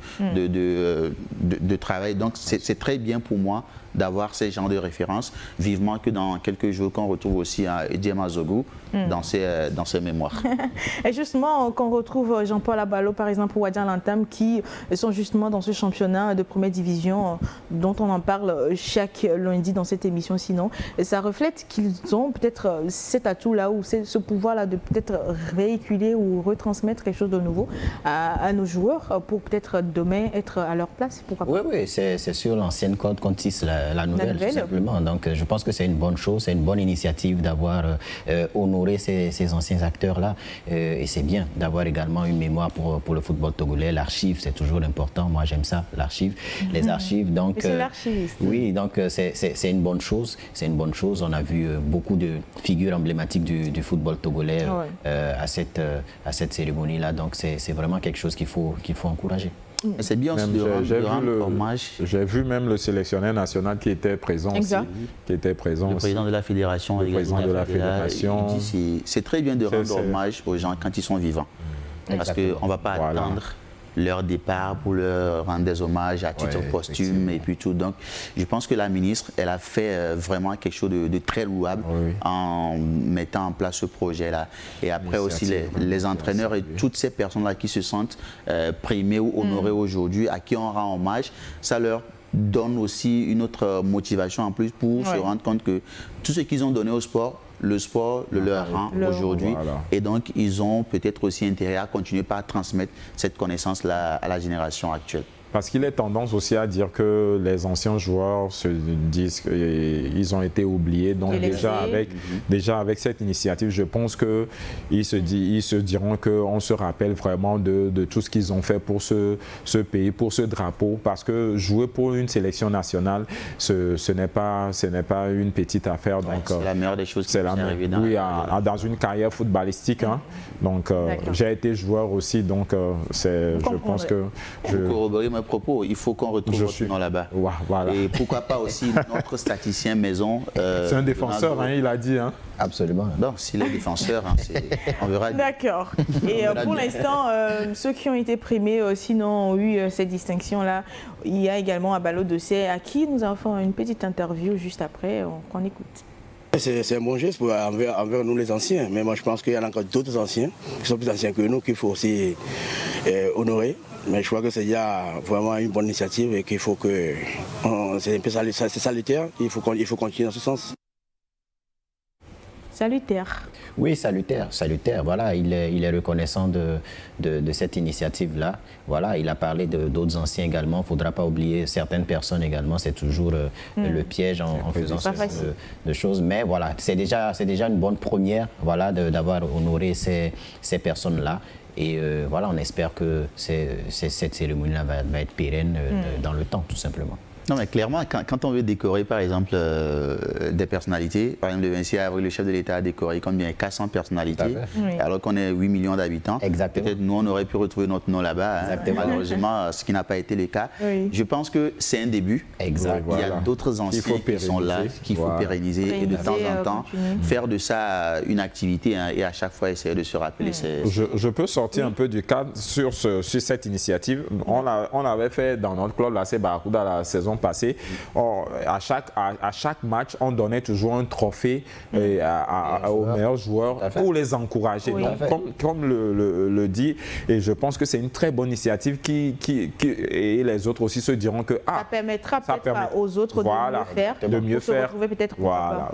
travail. Donc c'est très bien pour moi d'avoir ces genres de références. Vivement que dans quelques jours, qu'on retrouve aussi Edema Zogou dans ses mémoires. Et justement, qu'on retrouve Jean-Paul Abalo, par exemple, ou Wadja Lantam, qui sont justement dans ce championnat de première division dont on en parle chaque lundi dans cette émission. Sinon, et ça reflète qu'ils ont peut-être cet atout-là ou ce pouvoir-là de peut-être véhiculer ou retransmettre quelque chose de nouveau à nos joueurs pour peut-être demain être à leur place. Oui, c'est sur l'ancienne corde qu'on tisse la nouvelle, tout simplement. Donc je pense que c'est une bonne chose, c'est une bonne initiative d'avoir honoré ces anciens acteurs-là. Et c'est bien d'avoir également une mémoire pour le football togolais. L'archive, c'est toujours important. Moi, j'aime ça, l'archive. Les archives, donc... c'est l'archiviste. Oui, donc c'est une bonne chose. C'est une bonne chose. On a vu beaucoup de figures emblématiques du football togolais à cette cérémonie-là. Donc c'est vraiment quelque chose qu'il faut encourager. C'est bien aussi de rendre hommage. J'ai vu même le sélectionneur national qui était présent aussi. Le président de la fédération. Le président de la fédération. C'est très bien de rendre hommage aux gens quand ils sont vivants. Parce qu'on ne va pas attendre leur départ pour leur rendre des hommages à titre posthume et puis tout. Donc, je pense que la ministre, elle a fait vraiment quelque chose de très louable en mettant en place ce projet-là. Et après aussi, les entraîneurs et toutes ces personnes-là qui se sentent primées ou honorées aujourd'hui, à qui on rend hommage, ça leur donne aussi une autre motivation en plus pour se rendre compte que tout ce qu'ils ont donné au sport, le sport le leur rend aujourd'hui. Et donc, ils ont peut-être aussi intérêt à continuer par transmettre cette connaissance-là à la génération actuelle. Parce qu'il est tendance aussi à dire que les anciens joueurs se disent qu'ils ont été oubliés. Donc déjà avec cette initiative, je pense qu'ils se diront qu'on se rappelle vraiment de tout ce qu'ils ont fait pour ce pays, pour ce drapeau. Parce que jouer pour une sélection nationale, ce n'est pas une petite affaire. Ouais, c'est la meilleure des choses qui peut arriver dans une carrière footballistique. Hein. Donc j'ai été joueur aussi, donc je pense que... Pour corroborer mes propos, il faut qu'on retrouve notre nom là-bas. Voilà. Et pourquoi pas aussi notre statisticien maison. C'est un défenseur, hein, il a dit. Hein. Absolument. Non, s'il est défenseur, on verra. D'accord. Et pour l'instant, ceux qui ont été primés sinon ont eu cette distinction-là. Il y a également Abalo Dossé, à qui nous allons faire une petite interview juste après, qu'on écoute. C'est un bon geste envers nous les anciens, mais moi je pense qu'il y en a encore d'autres anciens qui sont plus anciens que nous qu'il faut aussi honorer. Mais je crois que c'est déjà vraiment une bonne initiative et qu'il faut que... C'est salutaire, il faut continuer dans ce sens. Salutaire. Oui, salutaire. Voilà, il est reconnaissant de cette initiative-là. Voilà, il a parlé d'autres anciens également. Il ne faudra pas oublier certaines personnes également. C'est toujours le piège en faisant ce genre de choses. Mais voilà, c'est déjà une bonne première, voilà, d'avoir honoré ces personnes-là. Et voilà, on espère que cette cérémonie-là va être pérenne dans le temps, tout simplement. Non, mais clairement, quand on veut décorer, par exemple, des personnalités, par exemple, le 26 avril, le chef de l'État a décoré combien 400 personnalités, alors qu'on est 8 millions d'habitants. Peut-être nous, on aurait pu retrouver notre nom là-bas. Hein. Malheureusement, ce qui n'a pas été le cas. Oui. Je pense que c'est un début. Exact. Il y a d'autres anciens qui sont là, qu'il faut pérenniser et de temps en temps faire de ça une activité, hein, et à chaque fois essayer de se rappeler. Je peux sortir un peu du cadre sur cette initiative. On l'avait fait dans notre club, la Barracuda, la saison passée. À chaque match, on donnait toujours un trophée aux meilleurs joueurs pour les encourager. Oui. Donc, comme le dit, et je pense que c'est une très bonne initiative et les autres aussi se diront que ça permettra peut-être aux autres de mieux faire. Voilà.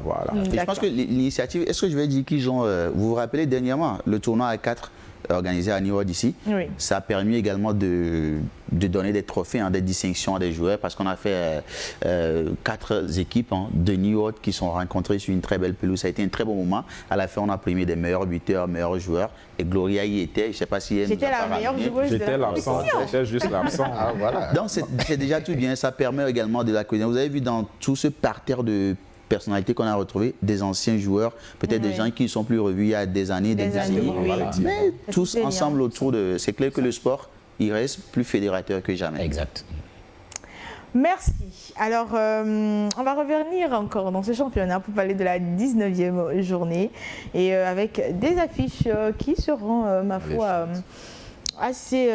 Et je pense que l'initiative, est-ce que je vais dire qu'ils ont, vous vous rappelez dernièrement, le tournoi A4 organisé à New York ici, ça a permis également de donner des trophées, hein, des distinctions à des joueurs, parce qu'on a fait 4 équipes de New York qui sont rencontrées sur une très belle pelouse. Ça a été un très bon moment. À la fin, on a primé des meilleurs buteurs, meilleurs joueurs. Et Gloria y était. Je ne sais pas si elle J'étais la meilleure joueuse. J'étais l'absent. J'étais juste l'absent. Voilà. Donc c'est déjà tout bien. Ça permet également de la cohésion. Vous avez vu dans tout ce parterre de personnalités qu'on a retrouvées, des anciens joueurs, peut-être des gens qui ne sont plus revus il y a des années, des décennies. Mais tous ensemble autour de... C'est clair que le sport, il reste plus fédérateur que jamais. Exact. Merci. Alors, on va revenir encore dans ce championnat pour parler de la 19e journée et avec des affiches qui seront, ma foi, assez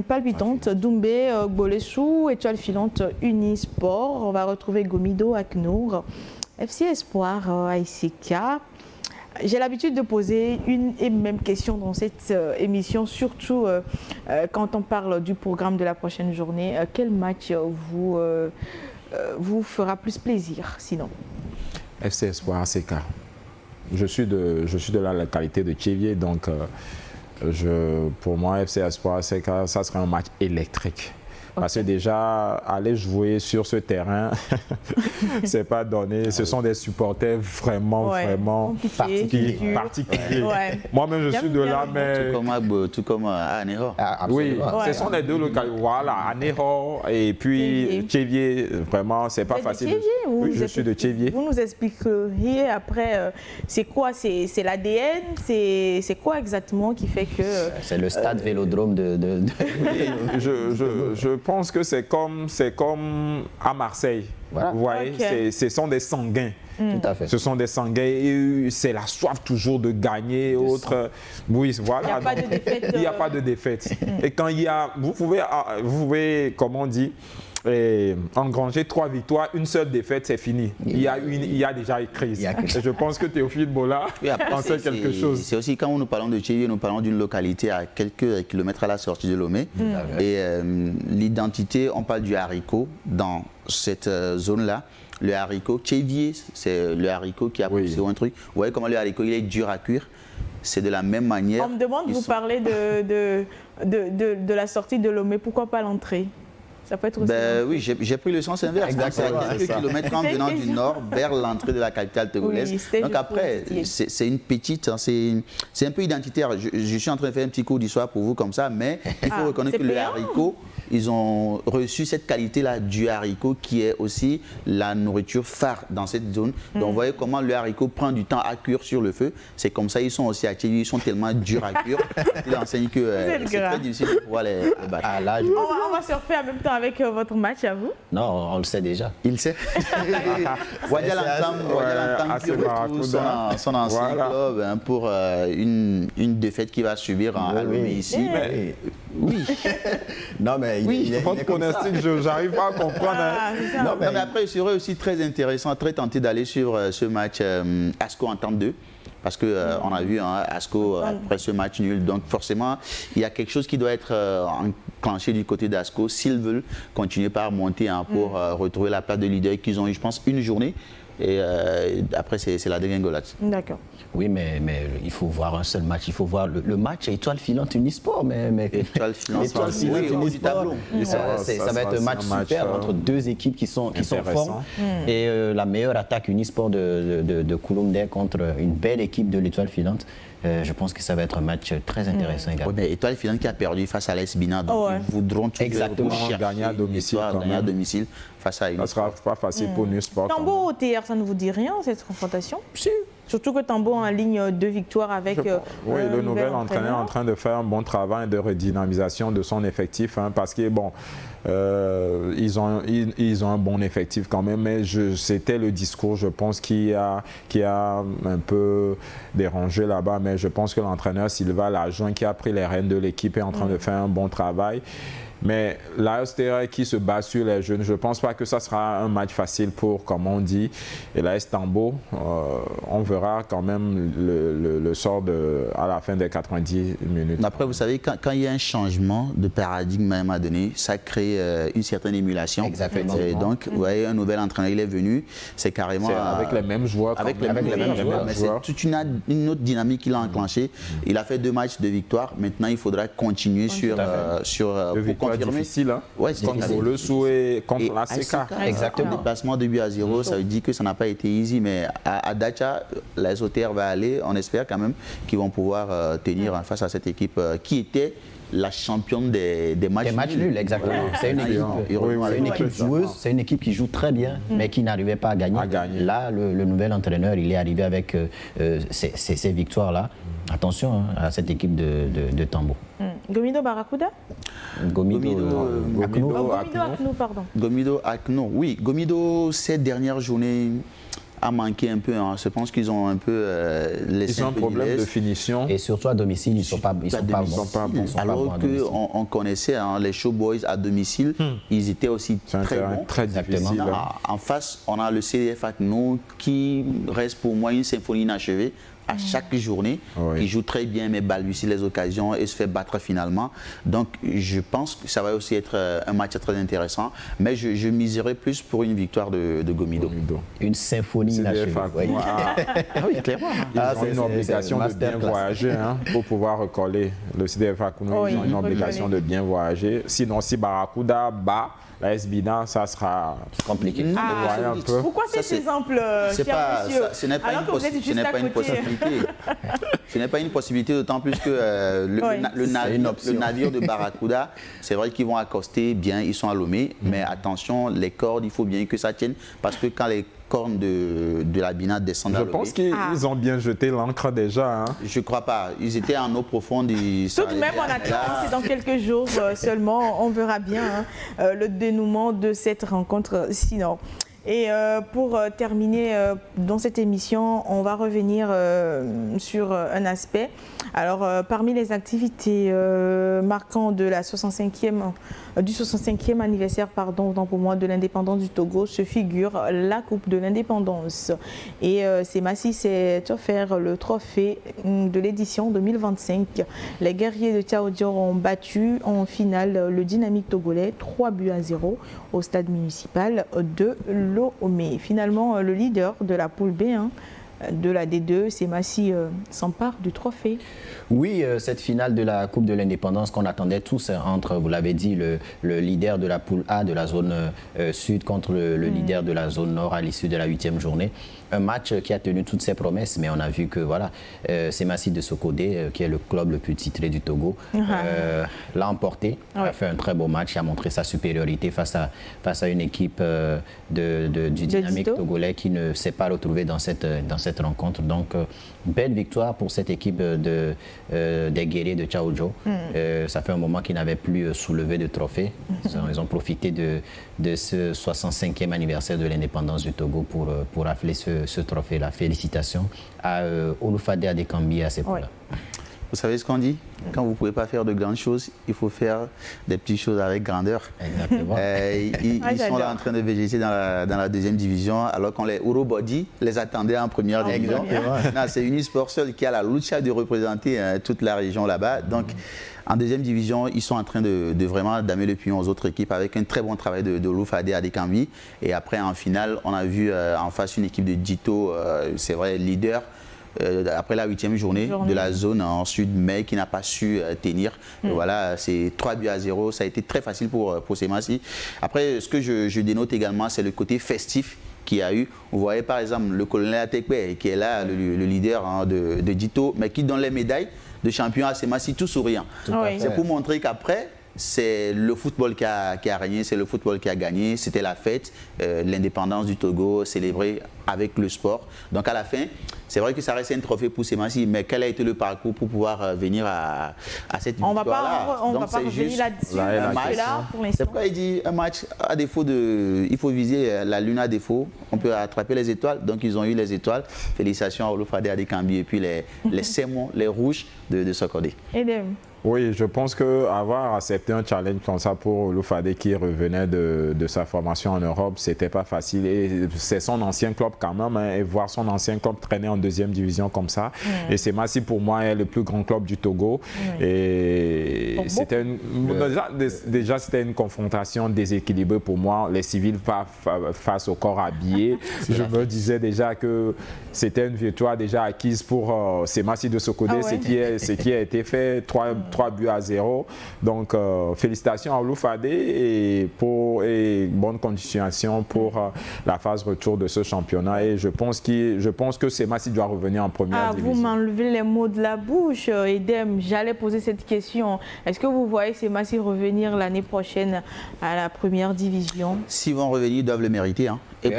palpitantes. Doumbé, Gbolessou, Étoile filante Unisport. On va retrouver Gomido, Aknour, FC Espoir, AICK. J'ai l'habitude de poser une et même question dans cette émission, surtout quand on parle du programme de la prochaine journée. Quel match vous fera plus plaisir, sinon? FC Espoir, AICK. Je suis de la localité de Tchévier, donc pour moi, FC Espoir, AICK, ça serait un match électrique. Parce que déjà, aller jouer sur ce terrain, c'est pas donné. Ce sont des supporters vraiment particuliers. Ouais. Moi-même, je suis de là, mais... Tout comme à Anéro. Oui, ce sont les deux localités. Voilà, Anéro et puis Tchévier. Vraiment, c'est pas facile. Oui, je suis de Tchévier. Vous nous expliqueriez après, c'est quoi? C'est l'ADN? C'est quoi exactement qui fait que... C'est le stade Vélodrome de... Je pense que c'est comme à Marseille. Voilà. Vous voyez, ce sont des sanguins. Tout à fait. Ce sont des sanguins et c'est la soif toujours de gagner. Oui, voilà. Il n'y a pas de défaite. Il n'y a pas de défaite. Et quand il y a... Vous pouvez comment on dit, engranger 3 victoires, une seule défaite, c'est fini. Il y a déjà une crise. Et je pense que Théophile Bola en sait quelque chose. C'est aussi quand nous parlons de Tchévier, nous parlons d'une localité à quelques kilomètres à la sortie de Lomé. Et l'identité, on parle du haricot dans cette zone-là. Le haricot, Tchévier, c'est le haricot qui a poussé un truc. Vous voyez comment le haricot, il est dur à cuire. C'est de la même manière. On me demande, vous parlez de la sortie de Lomé, pourquoi pas l'entrée? Ça peut être aussi. Oui, j'ai pris le sens inverse. Exactement. C'est quelques kilomètres en venant du nord vers l'entrée de la capitale togolaise. Oui, donc après, c'est une petite, hein, c'est un peu identitaire. Je suis en train de faire un petit cours d'histoire pour vous comme ça, mais il faut reconnaître que le haricot, ils ont reçu cette qualité-là du haricot qui est aussi la nourriture phare dans cette zone. Donc vous voyez comment le haricot prend du temps à cuire sur le feu. C'est comme ça, ils sont aussi attirés, ils sont tellement durs à cuire. Il enseigne que c'est très difficile de pouvoir les battre. On va surfer en même temps avec votre match à vous. Non, on le sait déjà. Il le sait. Wadial entame qui retrouve son ancien club pour une défaite qu'il va subir en Lomé ici. Oui. Non, mais votre pronostic, j'arrive pas à comprendre. Non, mais après, il serait aussi très intéressant, très tenté d'aller suivre ce match ASCO Entente 2. Parce qu'on a vu ASCO après ce match nul. Donc forcément, il y a quelque chose qui doit être enclenché du côté d'ASCO s'ils veulent continuer par monter pour retrouver la place de leader qu'ils ont eu, je pense, une journée. Et après, c'est la dégringolade. D'accord. Oui, mais il faut voir un seul match. Il faut voir le match Étoile filante Unisport. Étoile filante Unisport. Ça va être un match super entre deux équipes qui sont fortes. Et la meilleure attaque Unisport de Kouloumdé contre une belle équipe de l'Étoile filante. Je pense que ça va être un match très intéressant également. Oui, mais Étoile filante qui a perdu face à l'AS Bina, donc ils voudront gagner à domicile face à une. Ça sera pas facile pour Unisport. Tambo OTR, ça ne vous dit rien cette confrontation? Si. Surtout que Tambo en ligne 2 victoires avec. Oui, le nouvel entraîneur est en train de faire un bon travail de redynamisation de son effectif, parce que bon, ils ont un bon effectif quand même, mais c'était le discours, je pense, qui a un peu dérangé là-bas, mais je pense que l'entraîneur Silva Lajoin, qui a pris les rênes de l'équipe, est en train de faire un bon travail. Mais l'AS qui se bat sur les jeunes, je ne pense pas que ça sera un match facile pour, comme on dit, et l'AS Tambo. On verra quand même le sort à la fin des 90 minutes. Après, vous savez, quand il y a un changement de paradigme à un moment donné, ça crée une certaine émulation. Exactement. Et donc, vous voyez, un nouvel entraîneur, il est venu, c'est carrément... avec les mêmes joueurs. Avec les mêmes joueurs. Mais c'est toute une autre dynamique qu'il a enclenchée. Il a fait 2 matchs de victoire. Maintenant, il faudra continuer sur difficile, hein? Ouais, c'est contre le souhait contre la CK. Exactement. Le déplacement de but à 0, ça veut dire que ça n'a pas été easy, mais à Dacha, la SOTR va aller. On espère quand même qu'ils vont pouvoir tenir face à cette équipe qui était la championne des matchs nuls. Exactement. C'est une équipe joueuse, c'est une équipe qui joue très bien, mais qui n'arrivait pas à gagner. Là, le nouvel entraîneur, il est arrivé avec ces victoires-là. Attention à cette équipe de Tambo. Gomido Barracuda? Gomido Akno, pardon. Gomido Akno, oui. Gomido, ces dernières journées, a manqué un peu. Je pense qu'ils ont un peu laissé un problème de finition. Et surtout à domicile, ils ne sont pas bons. Alors qu'on connaissait les Showboys à domicile, ils étaient aussi très bons. Très difficile. En face, on a le CDF Akno qui reste pour moi une symphonie inachevée. À chaque journée, il joue très bien, mais balbutie les occasions et se fait battre finalement. Donc, je pense que ça va aussi être un match très intéressant. Mais je miserai plus pour une victoire de Gomido. Une symphonie inachevée. Oui, clairement. Ils ont une obligation de bien voyager pour pouvoir recoller. Le CDF Akouno, ils ont une obligation de bien voyager. Sinon, si Barracuda bat la SBINA, ça sera compliqué. Pourquoi cet exemple, cher monsieur? Ce n'est pas une possibilité. Ce n'est pas une possibilité, d'autant plus que le navire de Barracuda, c'est vrai qu'ils vont accoster bien, ils sont à Lomé, mais attention, les cordes, il faut bien que ça tienne, parce que quand les cornes de la Bina descendent à Lomé... Je pense qu'ils ont bien jeté l'ancre déjà. Je ne crois pas. Ils étaient en eau profonde. Tout de même, on attend, c'est dans quelques jours seulement, on verra bien le dénouement de cette rencontre sinon. Et pour terminer dans cette émission, on va revenir sur un aspect. Alors, parmi les activités marquant de la 65e anniversaire, pour moi, de l'indépendance du Togo, se figure la Coupe de l'indépendance. Et c'est Massi s'est offert le trophée de l'édition 2025. Les guerriers de Tchaodior ont battu en finale le Dynamique togolais 3-0 au stade municipal de Lomé. Finalement, le leader de la poule B, de la D2, Semassi s'empare du trophée. Oui, cette finale de la Coupe de l'Indépendance qu'on attendait tous entre, vous l'avez dit, le leader de la poule A de la zone sud contre le leader de la zone nord à l'issue de la 8e journée. Un match qui a tenu toutes ses promesses, mais on a vu que voilà, Semassi de Sokodé, qui est le club le plus titré du Togo, l'a emporté, a fait un très beau match, a montré sa supériorité face à une équipe du Dynamique togolais qui ne s'est pas retrouvée dans cette rencontre. Donc, belle victoire pour cette équipe des guerriers de Tchaoudjo. Ça fait un moment qu'ils n'avaient plus soulevé de trophée. Ils ont profité de ce 65e anniversaire de l'indépendance du Togo pour rafler ce trophée-là. Félicitations à Oloufade Adekambi à ces points-là. Vous savez ce qu'on dit? Quand vous ne pouvez pas faire de grandes choses, il faut faire des petites choses avec grandeur. Exactement. Ils sont là en train de végéter dans la deuxième division, alors qu'on les Urobody les attendait en première division. C'est Unisport seul qui a la lucha de représenter toute la région là-bas. Donc, en deuxième division, ils sont en train de vraiment damer le pion aux autres équipes avec un très bon travail de Oloufade Adekambi. Et après, en finale, on a vu en face une équipe de Dito, c'est vrai, leader. Après la 8e journée de la zone en sud, mais qui n'a pas su tenir. Voilà, c'est 3-0. Ça a été très facile pour Semassi. Après, ce que je dénote également, c'est le côté festif qu'il y a eu. Vous voyez par exemple le colonel Atekwe, qui est là, le leader de Dito, mais qui donne les médailles de champion à Semassi tout souriant. C'est pour montrer qu'après, c'est le football qui a régné, c'est le football qui a gagné, c'était la fête, l'indépendance du Togo célébrée avec le sport. Donc à la fin, c'est vrai que ça reste un trophée pour Semassi, mais quel a été le parcours pour pouvoir venir à cette victoire-là? On ne va pas revenir là-dessus, pour l'instant. C'est pourquoi il dit un match à défaut de... Il faut viser la lune à défaut, on peut attraper les étoiles, donc ils ont eu les étoiles. Félicitations à Oloufade Adekambi et puis les Sémons, les rouges de Sokodé. Oui, je pense qu'avoir accepté un challenge comme ça pour Oloufade qui revenait de sa formation en Europe, c'était pas facile. Et c'est son ancien club quand même, et voir son ancien club traîner en deuxième division comme ça. Et Semassi, pour moi, est le plus grand club du Togo. Et c'était déjà c'était une confrontation déséquilibrée pour moi. Les civils face au corps habillé. Je me disais déjà que c'était une victoire déjà acquise pour Semassi de Sokodé, ce qui a été fait. 3-0. Donc, félicitations à Oloufade et bonne continuation pour la phase retour de ce championnat. Et je pense que Semassi doit revenir en première division. Vous m'enlevez les mots de la bouche, Edem. J'allais poser cette question. Est-ce que vous voyez Semassi revenir l'année prochaine à la première division? S'ils vont revenir, ils doivent le mériter. Et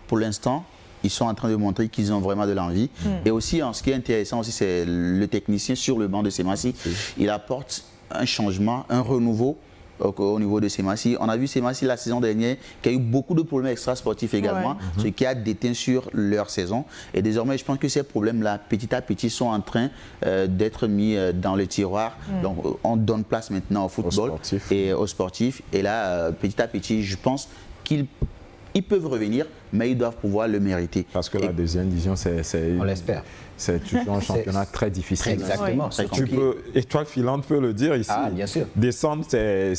pour l'instant, ils sont en train de montrer qu'ils ont vraiment de l'envie. Et aussi, ce qui est intéressant aussi, c'est le technicien sur le banc de Semassi. Il apporte un changement, un renouveau au niveau de Semassi. On a vu Semassi la saison dernière qui a eu beaucoup de problèmes extrasportifs également, ce qui a déteint sur leur saison. Et désormais, je pense que ces problèmes-là, petit à petit, sont en train d'être mis dans le tiroir. Donc, on donne place maintenant au football et aux sportifs. Et là, petit à petit, je pense qu'ils peuvent revenir, mais ils doivent pouvoir le mériter. Parce que la deuxième division, on l'espère. C'est toujours un championnat très difficile. Exactement. Étoile filante peut le dire ici. Bien sûr. Descendre, c'est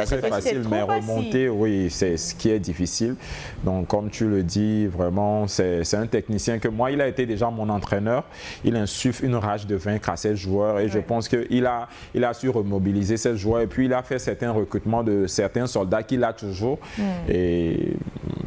très facile, mais remonter, oui, c'est ce qui est difficile. Donc, comme tu le dis, vraiment, c'est un technicien que moi, il a été déjà mon entraîneur. Il insuffle une rage de vaincre à ses joueurs et je pense qu'il a su remobiliser ses joueurs et puis il a fait certains recrutements de certains soldats qu'il a toujours. Et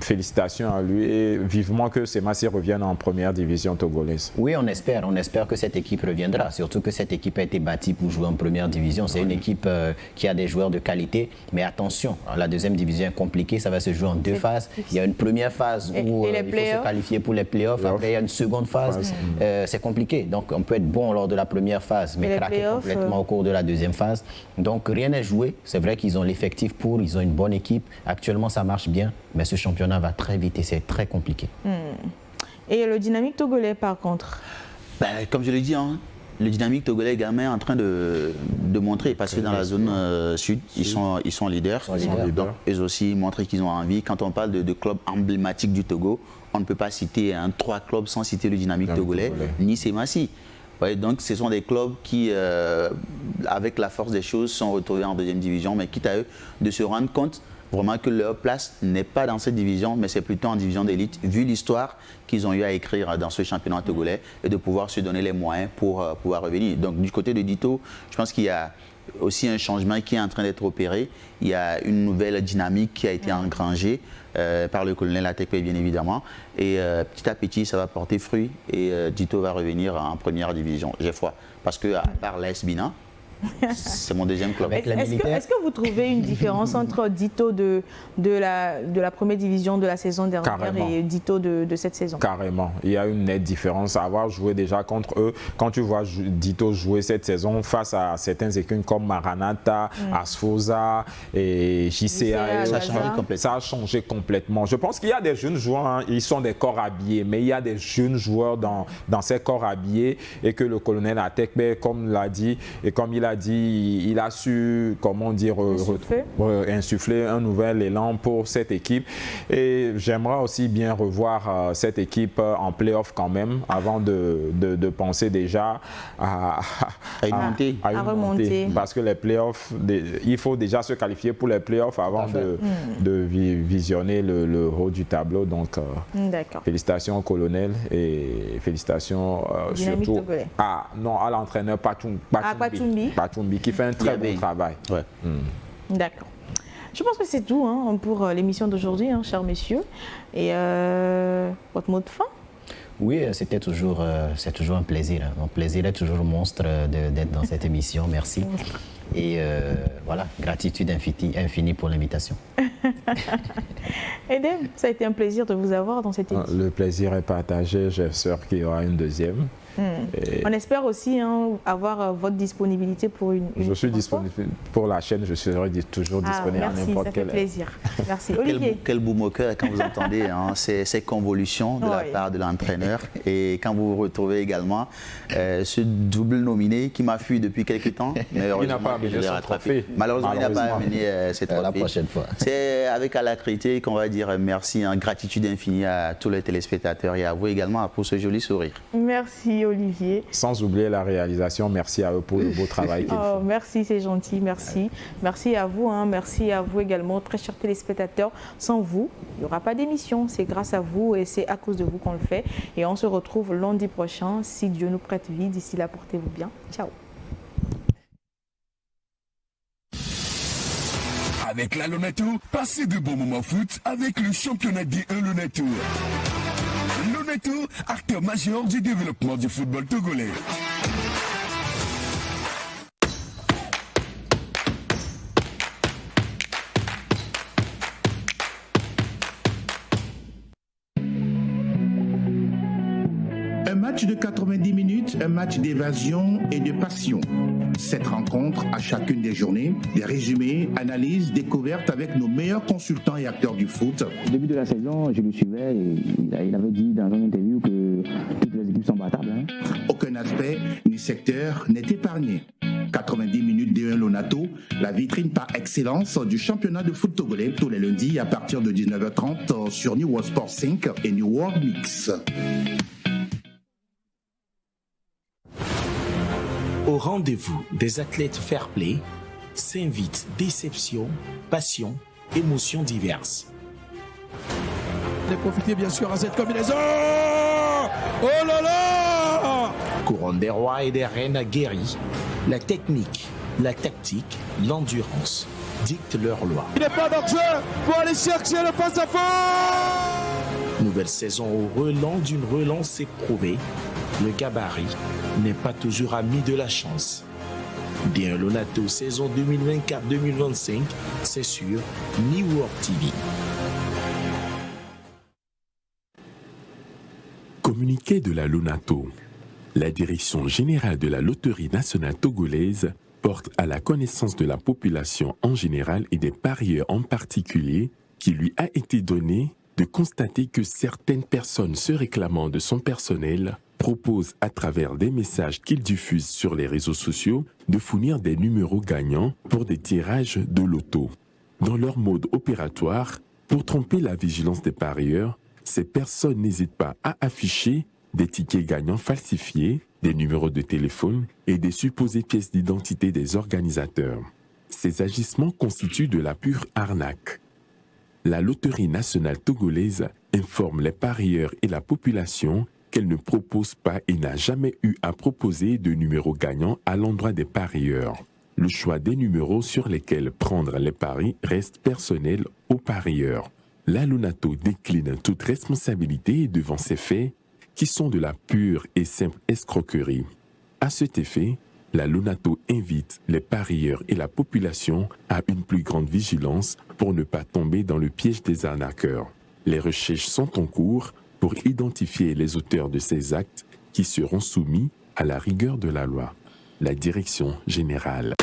félicitations à lui et vivement que Semassi revienne en première division togolaise. Oui, on espère que cette équipe reviendra, surtout que cette équipe a été bâtie pour jouer en première division. C'est une équipe qui a des joueurs de qualité, mais attention, la deuxième division est compliquée, ça va se jouer en deux phases. Il y a une première phase où il faut se qualifier pour les playoffs, après il y a une seconde phase, c'est compliqué. Donc on peut être bon lors de la première phase, mais craquer complètement au cours de la deuxième phase. Donc rien n'est joué, c'est vrai qu'ils ont l'effectif ils ont une bonne équipe, actuellement ça marche bien, mais ce championnat va très vite et c'est très compliqué. Et le Dynamique togolais par contre? Comme je l'ai dit, le Dynamique togolais également est en train de montrer, parce que dans la zone sud, ils sont leaders. Donc, eux aussi montrent qu'ils ont envie. Quand on parle de clubs emblématiques du Togo, on ne peut pas citer 3 clubs sans citer le Dynamique togolais, ni Semassi. Ouais, donc ce sont des clubs qui, avec la force des choses, sont retrouvés en deuxième division, mais quitte à eux de se rendre compte vraiment que leur place n'est pas dans cette division, mais c'est plutôt en division d'élite, vu l'histoire qu'ils ont eu à écrire dans ce championnat togolais et de pouvoir se donner les moyens pour pouvoir revenir. Donc du côté de Dito, je pense qu'il y a aussi un changement qui est en train d'être opéré. Il y a une nouvelle dynamique qui a été engrangée par le colonel Atekpe, bien évidemment. Et petit à petit, ça va porter fruit et Dito va revenir en première division. J'ai foi. Parce que à part l'AS Bina, c'est mon deuxième club. Est-ce que vous trouvez une différence entre Dito de la première division de la saison dernière et Dito de cette saison? Carrément. Il y a une nette différence. Avoir joué déjà contre eux, quand tu vois Dito jouer cette saison face à certaines équipes comme Maranatha, Asfosa et JCA, ça a changé complètement. Je pense qu'il y a des jeunes joueurs, hein, ils sont des corps habillés, mais il y a des jeunes joueurs dans ces corps habillés et que le colonel Atekpe, comme l'a dit, et comme il a dit, il a su, comment dire, insuffler un nouvel élan pour cette équipe. Et j'aimerais aussi bien revoir cette équipe en play-off quand même, avant de penser déjà à remonter. Parce que les play-offs, il faut déjà se qualifier pour les play-offs avant de visionner le haut du tableau. Donc, félicitations au colonel et félicitations surtout à l'entraîneur Patumbi qui fait un très bon travail. D'accord. Je pense que c'est tout pour l'émission d'aujourd'hui, chers messieurs. Et votre mot de fin? Oui, c'est toujours un plaisir. Mon plaisir est toujours monstre d'être dans cette émission. Merci. Et voilà, gratitude infinie pour l'invitation. Edem, ça a été un plaisir de vous avoir dans cette émission. Le plaisir est partagé. J'espère qu'il y aura une deuxième. On espère aussi avoir votre disponibilité pour une Je suis disponible pour la chaîne, je serai toujours disponible à n'importe quelle heure. Merci, ça fait plaisir. Merci. Olivier. Quel beau moqueur quand vous entendez ces convolutions de la part de l'entraîneur et quand vous retrouvez également ce double nominé qui m'a fui depuis quelques temps. Mais il n'a pas amené son trophée. Malheureusement, il n'a pas amené ses trophées. La prochaine fois. C'est avec alacrité qu'on va dire merci, gratitude infinie à tous les téléspectateurs et à vous également pour ce joli sourire. Merci Olivier. Sans oublier la réalisation, merci à eux pour le beau travail qu'ils font. Merci, c'est gentil, merci. Merci à vous, merci à vous également, très chers téléspectateurs. Sans vous, il n'y aura pas d'émission. C'est grâce à vous et c'est à cause de vous qu'on le fait. Et on se retrouve lundi prochain, si Dieu nous prête vie. D'ici là, portez-vous bien. Ciao. Avec la Lonato, passez de bons moments foot avec le championnat D1 Lonato. Lonato, acteur majeur du développement du football togolais. Un match de 90 minutes, un match d'évasion et de passion. Cette rencontre, à chacune des journées, des résumés, analyses, découvertes avec nos meilleurs consultants et acteurs du foot. Au début de la saison, je le suivais et il avait dit dans une interview que toutes les équipes sont battables. Aucun aspect ni secteur n'est épargné. 90 minutes D1 Lonato, la vitrine par excellence du championnat de foot togolais tous les lundis à partir de 19h30 sur New World Sports 5 et New World Mix. Au rendez-vous des athlètes fair play s'invitent déception, passion, émotions diverses. De profiter bien sûr à cette combinaison. Oh là là! Couronne des rois et des reines aguerris, la technique, la tactique, l'endurance dictent leurs lois. Il n'est pas d'enjeu pour aller chercher le face-à-face. Nouvelle saison au relent d'une relance éprouvée. Le gabarit n'est pas toujours ami de la chance. D1 Lonato saison 2024-2025, c'est sur New World TV. Communiqué de la Lonato. La Direction générale de la Loterie nationale togolaise porte à la connaissance de la population en général et des parieurs en particulier qu'il lui a été donné de constater que certaines personnes se réclamant de son personnel proposent à travers des messages qu'ils diffusent sur les réseaux sociaux de fournir des numéros gagnants pour des tirages de loto. Dans leur mode opératoire, pour tromper la vigilance des parieurs, ces personnes n'hésitent pas à afficher des tickets gagnants falsifiés, des numéros de téléphone et des supposées pièces d'identité des organisateurs. Ces agissements constituent de la pure arnaque. La Loterie nationale togolaise informe les parieurs et la population qu'elle ne propose pas et n'a jamais eu à proposer de numéros gagnants à l'endroit des parieurs. Le choix des numéros sur lesquels prendre les paris reste personnel aux parieurs. La Lonato décline toute responsabilité devant ces faits qui sont de la pure et simple escroquerie. À cet effet, la Lonato invite les parieurs et la population à une plus grande vigilance pour ne pas tomber dans le piège des arnaqueurs. Les recherches sont en cours pour identifier les auteurs de ces actes qui seront soumis à la rigueur de la loi. La Direction générale.